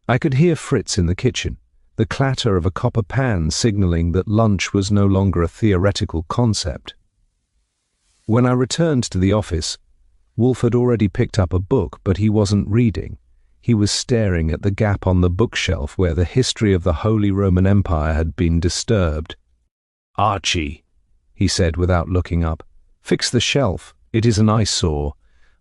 I could hear Fritz in the kitchen, the clatter of a copper pan signaling that lunch was no longer a theoretical concept. When I returned to the office, Wolfe had already picked up a book, but he wasn't reading. He was staring at the gap on the bookshelf where the history of the Holy Roman Empire had been disturbed. "Archie," he said without looking up, "fix the shelf. It is an eyesore."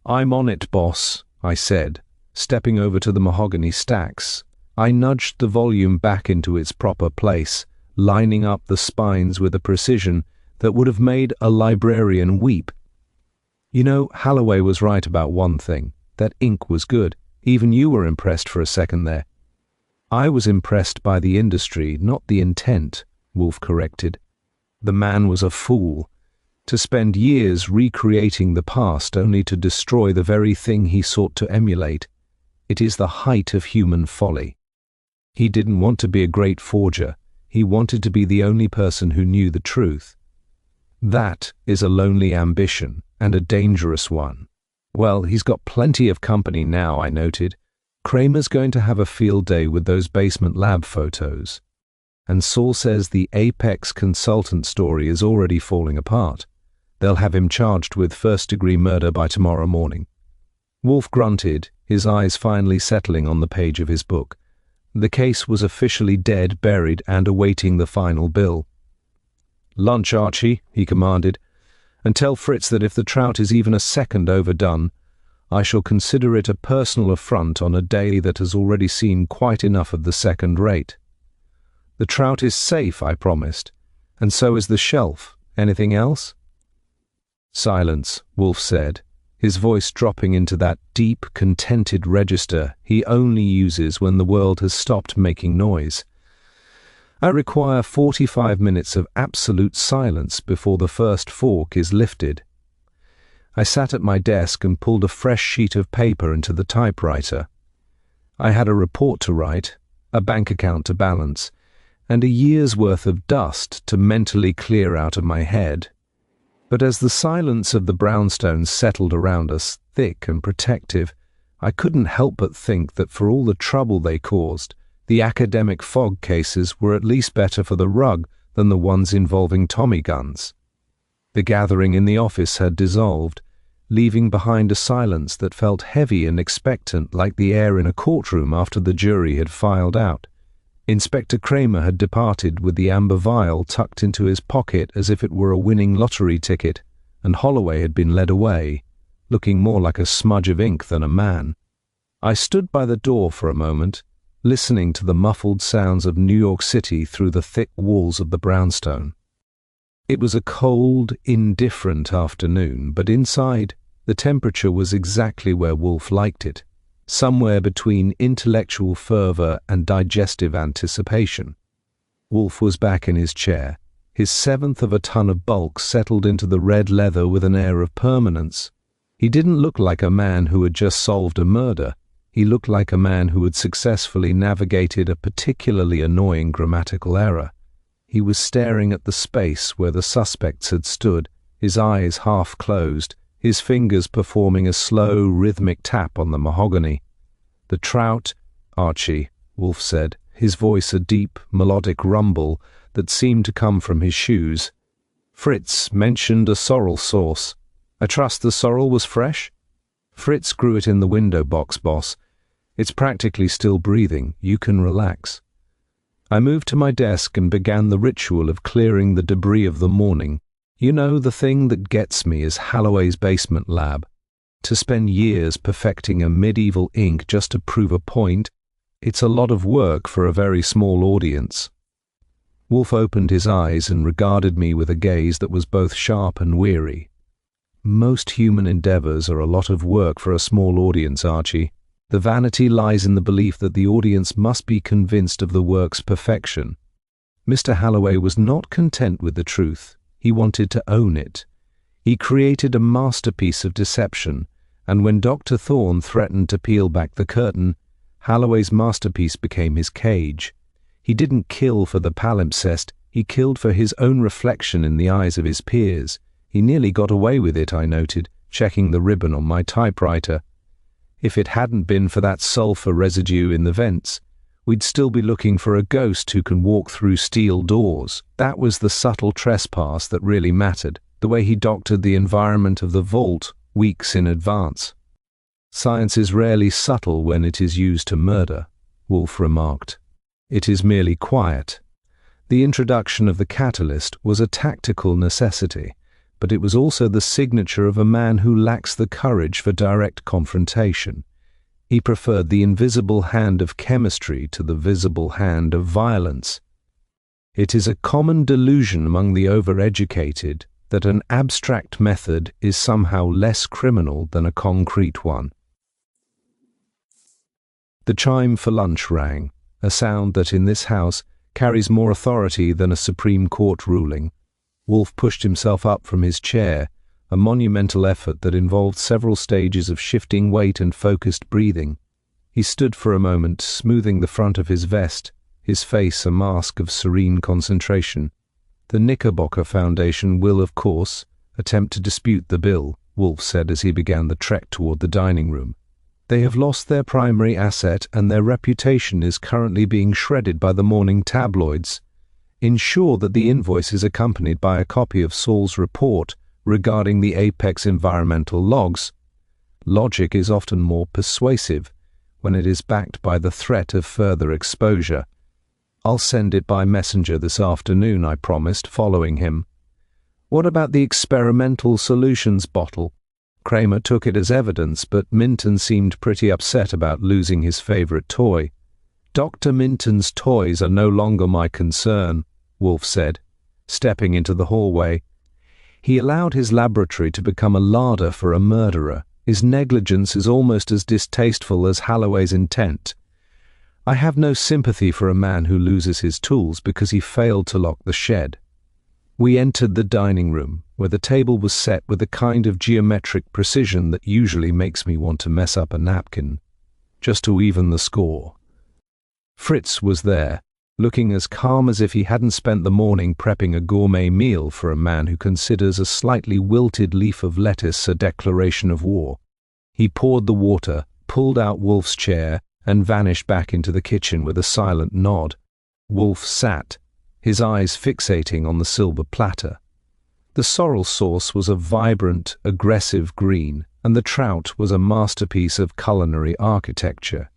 "I'm on it, boss," I said, stepping over to the mahogany stacks. I nudged the volume back into its proper place, lining up the spines with a precision that would have made a librarian weep. "You know, Halloway was right about one thing. That ink was good. Even you were impressed for a second there." I was impressed by the industry, not the intent, Wolfe corrected. The man was a fool. To spend years recreating the past only to destroy the very thing he sought to emulate. It is the height of human folly. He didn't want to be a great forger. He wanted to be the only person who knew the truth. That is a lonely ambition, and a dangerous one. Well, he's got plenty of company now, I noted. Cramer's going to have a field day with those basement lab photos. And Saul says the Apex consultant story is already falling apart. They'll have him charged with first-degree murder by tomorrow morning. Wolfe grunted, his eyes finally settling on the page of his book. The case was officially dead, buried, and awaiting the final bill. "Lunch, Archie," he commanded, "and tell Fritz that if the trout is even a second overdone, I shall consider it a personal affront on a day that has already seen quite enough of the second rate." "The trout is safe," I promised, "and so is the shelf. Anything else?" "Silence," Wolfe said, his voice dropping into that deep, contented register he only uses when the world has stopped making noise. "I require 45 minutes of absolute silence before the first fork is lifted." I sat at my desk and pulled a fresh sheet of paper into the typewriter. I had a report to write, a bank account to balance, and a year's worth of dust to mentally clear out of my head. But as the silence of the brownstones settled around us, thick and protective, I couldn't help but think that for all the trouble they caused, the academic fog cases were at least better for the rug than the ones involving Tommy guns. The gathering in the office had dissolved, leaving behind a silence that felt heavy and expectant, like the air in a courtroom after the jury had filed out. Inspector Cramer had departed with the amber vial tucked into his pocket as if it were a winning lottery ticket, and Holloway had been led away, looking more like a smudge of ink than a man. I stood by the door for a moment, listening to the muffled sounds of New York City through the thick walls of the brownstone. It was a cold, indifferent afternoon, but inside, the temperature was exactly where Wolfe liked it, somewhere between intellectual fervor and digestive anticipation. Wolfe was back in his chair, his seventh of a ton of bulk settled into the red leather with an air of permanence. He didn't look like a man who had just solved a murder. He looked like a man who had successfully navigated a particularly annoying grammatical error. He was staring at the space where the suspects had stood, his eyes half closed, his fingers performing a slow, rhythmic tap on the mahogany. "The trout, Archie," Wolfe said, his voice a deep, melodic rumble that seemed to come from his shoes. "Fritz mentioned a sorrel sauce. I trust the sorrel was fresh?" "Fritz grew it in the window box, boss. It's practically still breathing. You can relax." I moved to my desk and began the ritual of clearing the debris of the morning. You know, the thing that gets me is Halloway's basement lab. To spend years perfecting a medieval ink just to prove a point, it's a lot of work for a very small audience. Wolfe opened his eyes and regarded me with a gaze that was both sharp and weary. "Most human endeavors are a lot of work for a small audience, Archie. The vanity lies in the belief that the audience must be convinced of the work's perfection. Mr. Halloway was not content with the truth. He wanted to own it. He created a masterpiece of deception, and when Dr. Thorne threatened to peel back the curtain, Halloway's masterpiece became his cage. He didn't kill for the palimpsest, he killed for his own reflection in the eyes of his peers. He nearly got away with it, I noted, checking the ribbon on my typewriter. If it hadn't been for that sulfur residue in the vents, we'd still be looking for a ghost who can walk through steel doors. That was the subtle trespass that really mattered, the way he doctored the environment of the vault weeks in advance. "Science is rarely subtle when it is used to murder," Wolfe remarked. "It is merely quiet." The introduction of the catalyst was a tactical necessity, but it was also the signature of a man who lacks the courage for direct confrontation. He preferred the invisible hand of chemistry to the visible hand of violence. It is a common delusion among the overeducated that an abstract method is somehow less criminal than a concrete one. The chime for lunch rang, a sound that in this house carries more authority than a Supreme Court ruling. Wolfe pushed himself up from his chair, a monumental effort that involved several stages of shifting weight and focused breathing. He stood for a moment, smoothing the front of his vest, his face a mask of serene concentration. "The Knickerbocker Foundation will, of course, attempt to dispute the bill," Wolfe said as he began the trek toward the dining room. "They have lost their primary asset and their reputation is currently being shredded by the morning tabloids. Ensure that the invoice is accompanied by a copy of Saul's report regarding the Apex environmental logs. Logic is often more persuasive when it is backed by the threat of further exposure. I'll send it by messenger this afternoon," I promised, following him. "What about the experimental solutions bottle?" Cramer took it as evidence, but Minton seemed pretty upset about losing his favorite toy. "Dr. Minton's toys are no longer my concern," Wolfe said, stepping into the hallway. "He allowed his laboratory to become a larder for a murderer. His negligence is almost as distasteful as Halloway's intent. I have no sympathy for a man who loses his tools because he failed to lock the shed." We entered the dining room, where the table was set with the kind of geometric precision that usually makes me want to mess up a napkin, just to even the score. Fritz was there, looking as calm as if he hadn't spent the morning prepping a gourmet meal for a man who considers a slightly wilted leaf of lettuce a declaration of war. He poured the water, pulled out Wolfe's chair, and vanished back into the kitchen with a silent nod. Wolfe sat, his eyes fixating on the silver platter. The sorrel sauce was a vibrant, aggressive green, and the trout was a masterpiece of culinary architecture.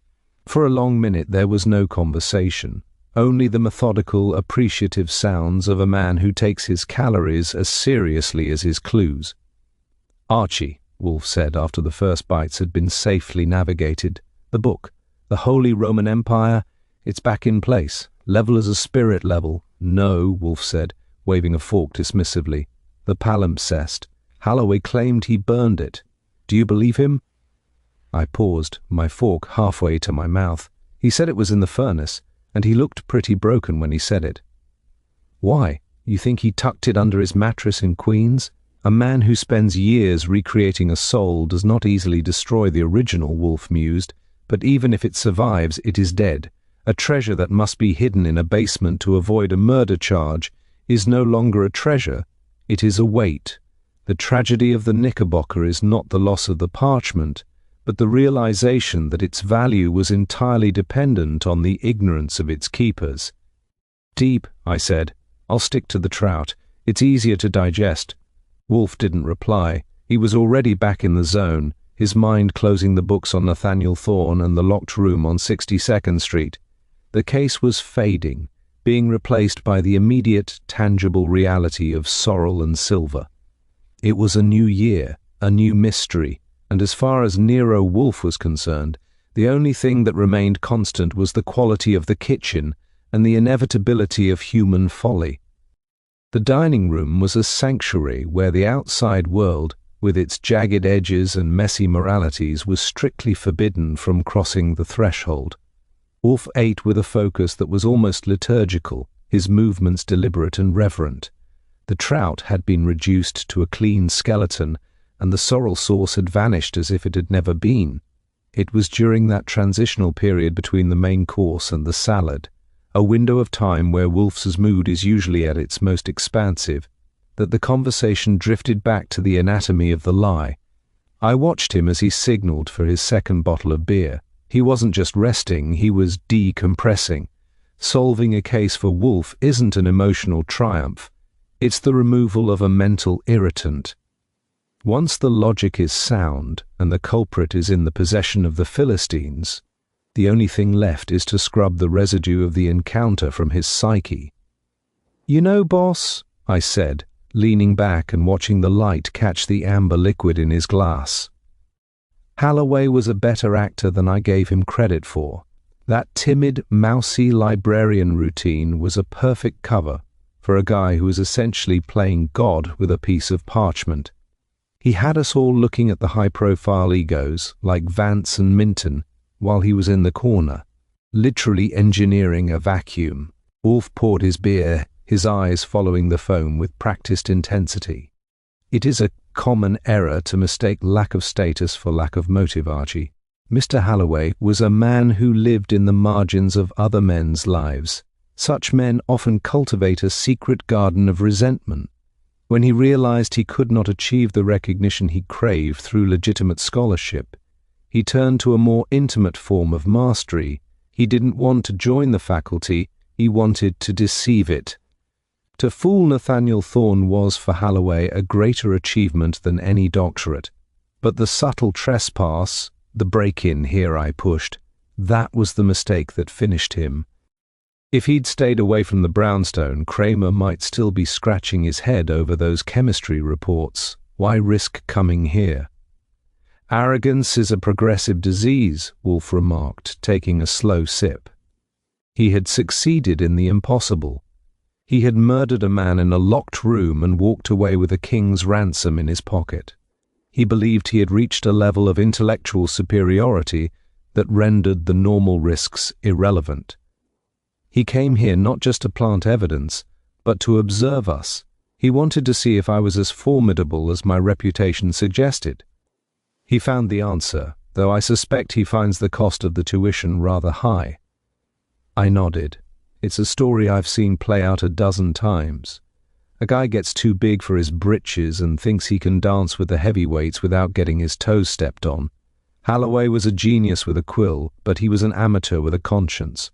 For a long minute there was no conversation, only the methodical, appreciative sounds of a man who takes his calories as seriously as his clues. "Archie," Wolfe said after the first bites had been safely navigated, "the book, the Holy Roman Empire, it's back in place, level as a spirit level." "No," Wolfe said, waving a fork dismissively. "The palimpsest. Halloway claimed he burned it. Do you believe him?" I paused, my fork halfway to my mouth. "He said it was in the furnace, and he looked pretty broken when he said it." "Why? You think he tucked it under his mattress in Queens?" "A man who spends years recreating a soul does not easily destroy the original," Wolfe mused, "but even if it survives, it is dead. A treasure that must be hidden in a basement to avoid a murder charge is no longer a treasure, it is a weight. The tragedy of the Knickerbocker is not the loss of the parchment, but the realization that its value was entirely dependent on the ignorance of its keepers." "Deep," I said. "I'll stick to the trout. It's easier to digest." Wolfe didn't reply. He was already back in the zone, his mind closing the books on Nathaniel Thorne and the locked room on 62nd Street. The case was fading, being replaced by the immediate, tangible reality of sorrel and silver. It was a new year, a new mystery, and as far as Nero Wolfe was concerned, the only thing that remained constant was the quality of the kitchen and the inevitability of human folly. The dining room was a sanctuary where the outside world, with its jagged edges and messy moralities, was strictly forbidden from crossing the threshold. Wolfe ate with a focus that was almost liturgical, his movements deliberate and reverent. The trout had been reduced to a clean skeleton, and the sorrel sauce had vanished as if it had never been. It was during that transitional period between the main course and the salad, a window of time where Wolfe's mood is usually at its most expansive, that the conversation drifted back to the anatomy of the lie. I watched him as he signaled for his second bottle of beer. He wasn't just resting, he was decompressing. Solving a case for Wolfe isn't an emotional triumph. It's the removal of a mental irritant. Once the logic is sound and the culprit is in the possession of the Philistines, the only thing left is to scrub the residue of the encounter from his psyche. "You know, boss," I said, leaning back and watching the light catch the amber liquid in his glass, "Halloway was a better actor than I gave him credit for. That timid, mousy librarian routine was a perfect cover for a guy who was essentially playing God with a piece of parchment. He had us all looking at the high-profile egos, like Vance and Minton, while he was in the corner, literally engineering a vacuum. Wolfe poured his beer, his eyes following the foam with practiced intensity. It is a common error to mistake lack of status for lack of motive, Archie. Mr. Halloway was a man who lived in the margins of other men's lives. Such men often cultivate a secret garden of resentment. When he realized he could not achieve the recognition he craved through legitimate scholarship, he turned to a more intimate form of mastery. He didn't want to join the faculty, he wanted to deceive it. To fool Nathaniel Thorne was for Halloway a greater achievement than any doctorate. But the subtle trespass, the break-in here I pushed, that was the mistake that finished him. If he'd stayed away from the brownstone, Cramer might still be scratching his head over those chemistry reports. Why risk coming here? Arrogance is a progressive disease, Wolfe remarked, taking a slow sip. He had succeeded in the impossible. He had murdered a man in a locked room and walked away with a king's ransom in his pocket. He believed he had reached a level of intellectual superiority that rendered the normal risks irrelevant. He came here not just to plant evidence, but to observe us. He wanted to see if I was as formidable as my reputation suggested. He found the answer, though I suspect he finds the cost of the tuition rather high. I nodded. It's a story I've seen play out a dozen times. A guy gets too big for his britches and thinks he can dance with the heavyweights without getting his toes stepped on. Halloway was a genius with a quill, but he was an amateur with a conscience.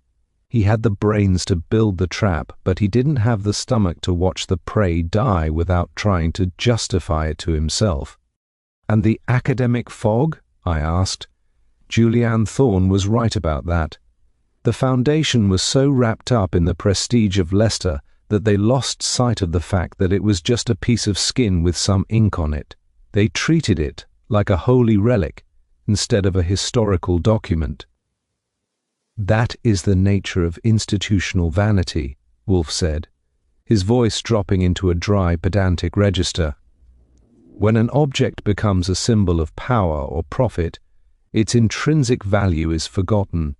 He had the brains to build the trap, but he didn't have the stomach to watch the prey die without trying to justify it to himself. And the academic fog? I asked. Julianne Thorne was right about that. The Foundation was so wrapped up in the prestige of Leicester that they lost sight of the fact that it was just a piece of skin with some ink on it. They treated it like a holy relic instead of a historical document. That is the nature of institutional vanity, Wolfe said, his voice dropping into a dry, pedantic register. When an object becomes a symbol of power or profit, its intrinsic value is forgotten.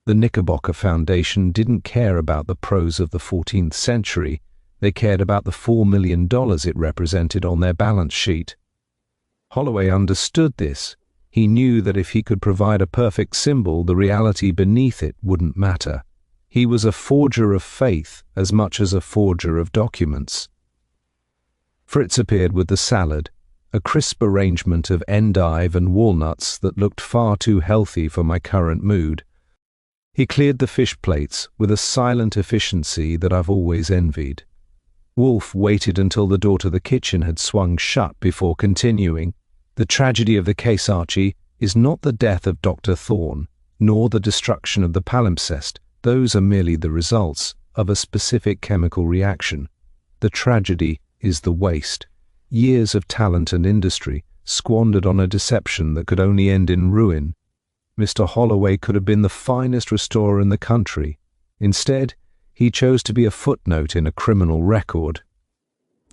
The Knickerbocker Foundation didn't care about the prose of the 14th century. They cared about the $4 million it represented on their balance sheet. Holloway understood this. He knew that if he could provide a perfect symbol, the reality beneath it wouldn't matter. He was a forger of faith as much as a forger of documents. Fritz appeared with the salad, a crisp arrangement of endive and walnuts that looked far too healthy for my current mood. He cleared the fish plates with a silent efficiency that I've always envied. Wolfe waited until the door to the kitchen had swung shut before continuing. The tragedy of the case, Archie, is not the death of Dr. Thorne, nor the destruction of the palimpsest. Those are merely the results of a specific chemical reaction. The tragedy is the waste. Years of talent and industry squandered on a deception that could only end in ruin. Mr. Holloway could have been the finest restorer in the country. Instead, he chose to be a footnote in a criminal record.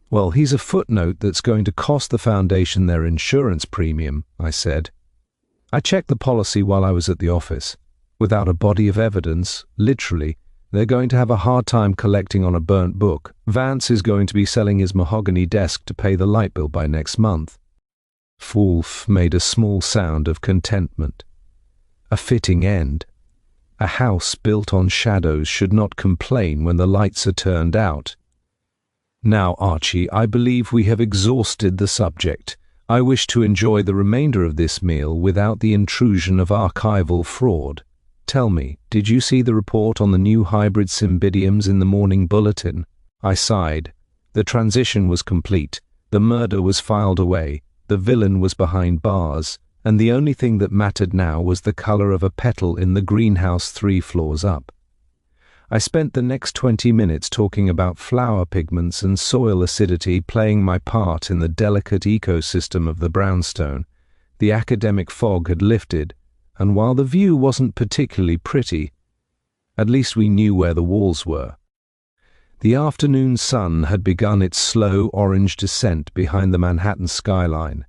Well, he's a footnote that's going to cost the Foundation their insurance premium, I said. I checked the policy while I was at the office. Without a body of evidence, literally, they're going to have a hard time collecting on a burnt book. Vance is going to be selling his mahogany desk to pay the light bill by next month. Wolfe made a small sound of contentment. A fitting end. A house built on shadows should not complain when the lights are turned out. Now, Archie, I believe we have exhausted the subject. I wish to enjoy the remainder of this meal without the intrusion of archival fraud. Tell me, did you see the report on the new hybrid cymbidiums in the morning bulletin? I sighed. The transition was complete. The murder was filed away. The villain was behind bars. And the only thing that mattered now was the color of a petal in the greenhouse 3 floors up. I spent the next 20 minutes talking about flower pigments and soil acidity playing my part in the delicate ecosystem of the brownstone. The academic fog had lifted, and while the view wasn't particularly pretty, at least we knew where the walls were. The afternoon sun had begun its slow orange descent behind the Manhattan skyline,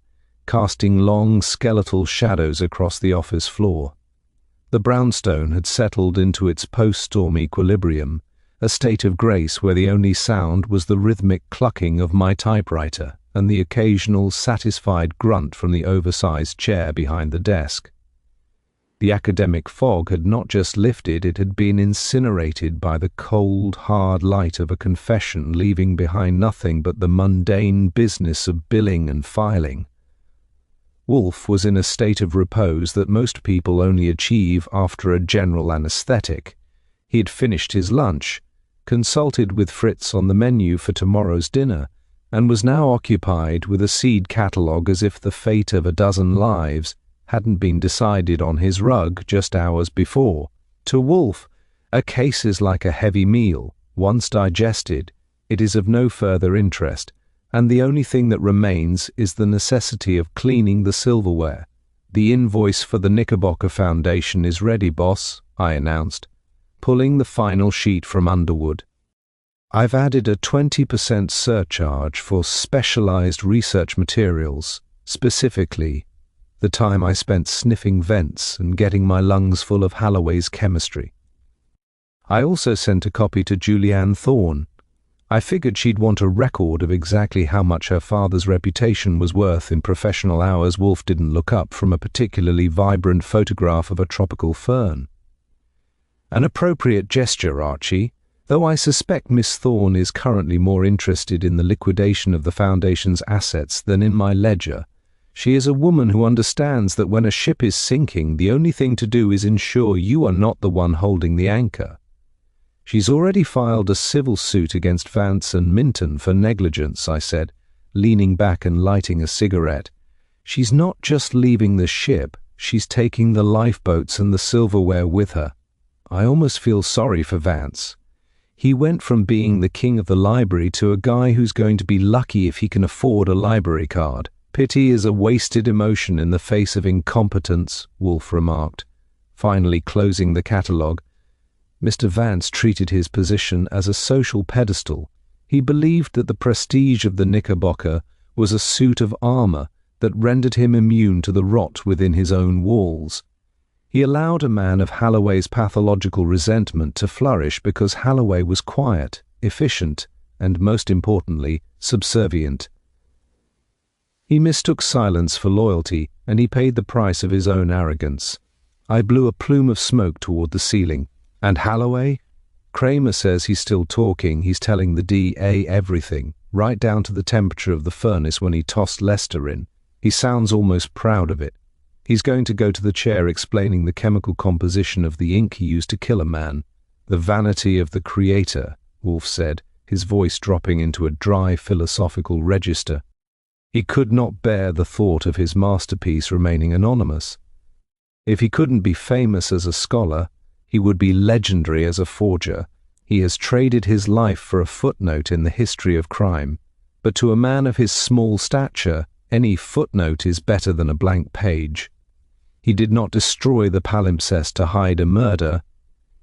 casting long skeletal shadows across the office floor. The brownstone had settled into its post-storm equilibrium, a state of grace where the only sound was the rhythmic clucking of my typewriter and the occasional satisfied grunt from the oversized chair behind the desk. The academic fog had not just lifted, it had been incinerated by the cold, hard light of a confession, leaving behind nothing but the mundane business of billing and filing. Wolfe was in a state of repose that most people only achieve after a general anesthetic. He had finished his lunch, consulted with Fritz on the menu for tomorrow's dinner, and was now occupied with a seed catalogue as if the fate of a dozen lives hadn't been decided on his rug just hours before. To Wolfe, a case is like a heavy meal. Once digested, it is of no further interest, and the only thing that remains is the necessity of cleaning the silverware. "The invoice for the Knickerbocker Foundation is ready, boss," I announced, pulling the final sheet from Underwood. "I've added a 20% surcharge for specialized research materials, specifically the time I spent sniffing vents and getting my lungs full of Halloway's chemistry. I also sent a copy to Julianne Thorne. I figured she'd want a record of exactly how much her father's reputation was worth in professional hours Wolfe didn't look up from a particularly vibrant photograph of a tropical fern. An appropriate gesture, Archie, though I suspect Miss Thorne is currently more interested in the liquidation of the Foundation's assets than in my ledger. She is a woman who understands that when a ship is sinking, the only thing to do is ensure you are not the one holding the anchor. She's already filed a civil suit against Vance and Minton for negligence," I said, leaning back and lighting a cigarette. "She's not just leaving the ship, she's taking the lifeboats and the silverware with her. I almost feel sorry for Vance. He went from being the king of the library to a guy who's going to be lucky if he can afford a library card. Pity is a wasted emotion in the face of incompetence," Wolfe remarked, finally closing the catalogue. Mr. Vance treated his position as a social pedestal. He believed that the prestige of the Knickerbocker was a suit of armor that rendered him immune to the rot within his own walls. He allowed a man of Halloway's pathological resentment to flourish because Halloway was quiet, efficient, and most importantly, subservient. He mistook silence for loyalty, and he paid the price of his own arrogance. I blew a plume of smoke toward the ceiling. "And Halloway? Cramer says he's still talking. He's telling the DA everything, right down to the temperature of the furnace when he tossed Lester in. He sounds almost proud of it. He's going to go to the chair explaining the chemical composition of the ink he used to kill a man. The vanity of the creator," Wolfe said, his voice dropping into a dry philosophical register. He could not bear the thought of his masterpiece remaining anonymous. If he couldn't be famous as a scholar, he would be legendary as a forger. He has traded his life for a footnote in the history of crime. But to a man of his small stature, any footnote is better than a blank page. He did not destroy the palimpsest to hide a murder.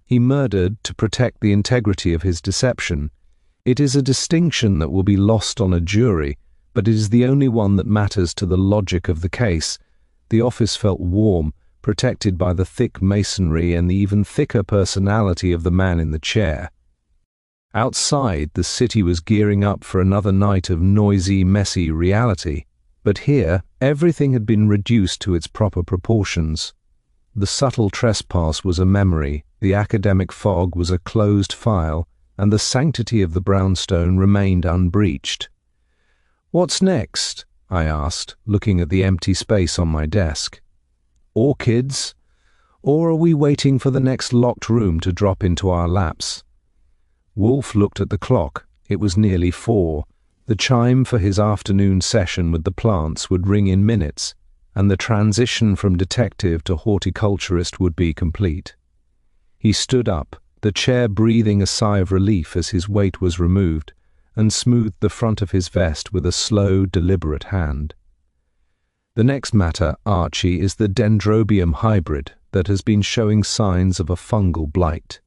He murdered to protect the integrity of his deception. It is a distinction that will be lost on a jury, but it is the only one that matters to the logic of the case. The office felt warm, protected by the thick masonry and the even thicker personality of the man in the chair. Outside, the city was gearing up for another night of noisy, messy reality. But here, everything had been reduced to its proper proportions. The subtle trespass was a memory, the academic fog was a closed file, and the sanctity of the brownstone remained unbreached. "What's next?" I asked, looking at the empty space on my desk. "Orchids? Or are we waiting for the next locked room to drop into our laps?" Wolfe looked at the clock. It was nearly 4. The chime for his afternoon session with the plants would ring in minutes, and the transition from detective to horticulturist would be complete. He stood up, the chair breathing a sigh of relief as his weight was removed, and smoothed the front of his vest with a slow, deliberate hand. "The next matter, Archie, is the dendrobium hybrid that has been showing signs of a fungal blight.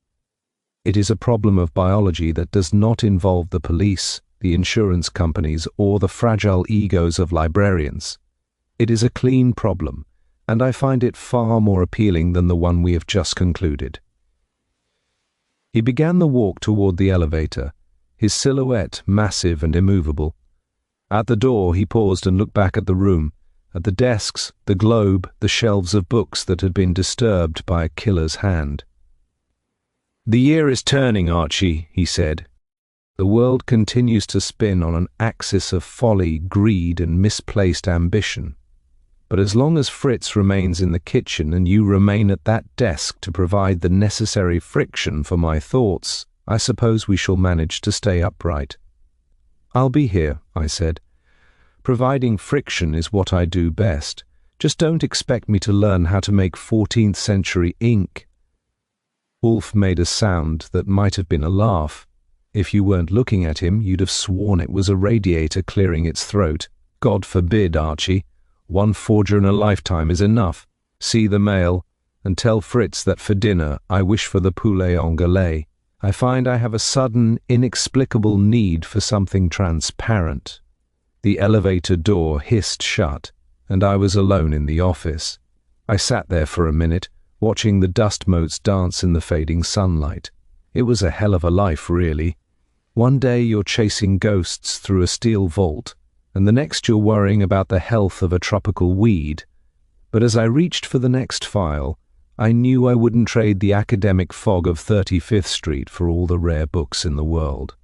It is a problem of biology that does not involve the police, the insurance companies, or the fragile egos of librarians. It is a clean problem, and I find it far more appealing than the one we have just concluded." He began the walk toward the elevator, his silhouette massive and immovable. At the door he paused and looked back at the room, at the desks, the globe, the shelves of books that had been disturbed by a killer's hand. "The year is turning, Archie," he said. "The world continues to spin on an axis of folly, greed, and misplaced ambition. But as long as Fritz remains in the kitchen and you remain at that desk to provide the necessary friction for my thoughts, I suppose we shall manage to stay upright." "I'll be here," I said. "Providing friction is what I do best. Just don't expect me to learn how to make 14th century ink." Wolfe made a sound that might have been a laugh. If you weren't looking at him, you'd have sworn it was a radiator clearing its throat. "God forbid, Archie. One forger in a lifetime is enough. See the mail, and tell Fritz that for dinner I wish for the poulet angolais. I find I have a sudden, inexplicable need for something transparent." The elevator door hissed shut, and I was alone in the office. I sat there for a minute, watching the dust motes dance in the fading sunlight. It was a hell of a life, really. One day you're chasing ghosts through a steel vault, and the next you're worrying about the health of a tropical weed. But as I reached for the next file, I knew I wouldn't trade the academic fog of 35th Street for all the rare books in the world.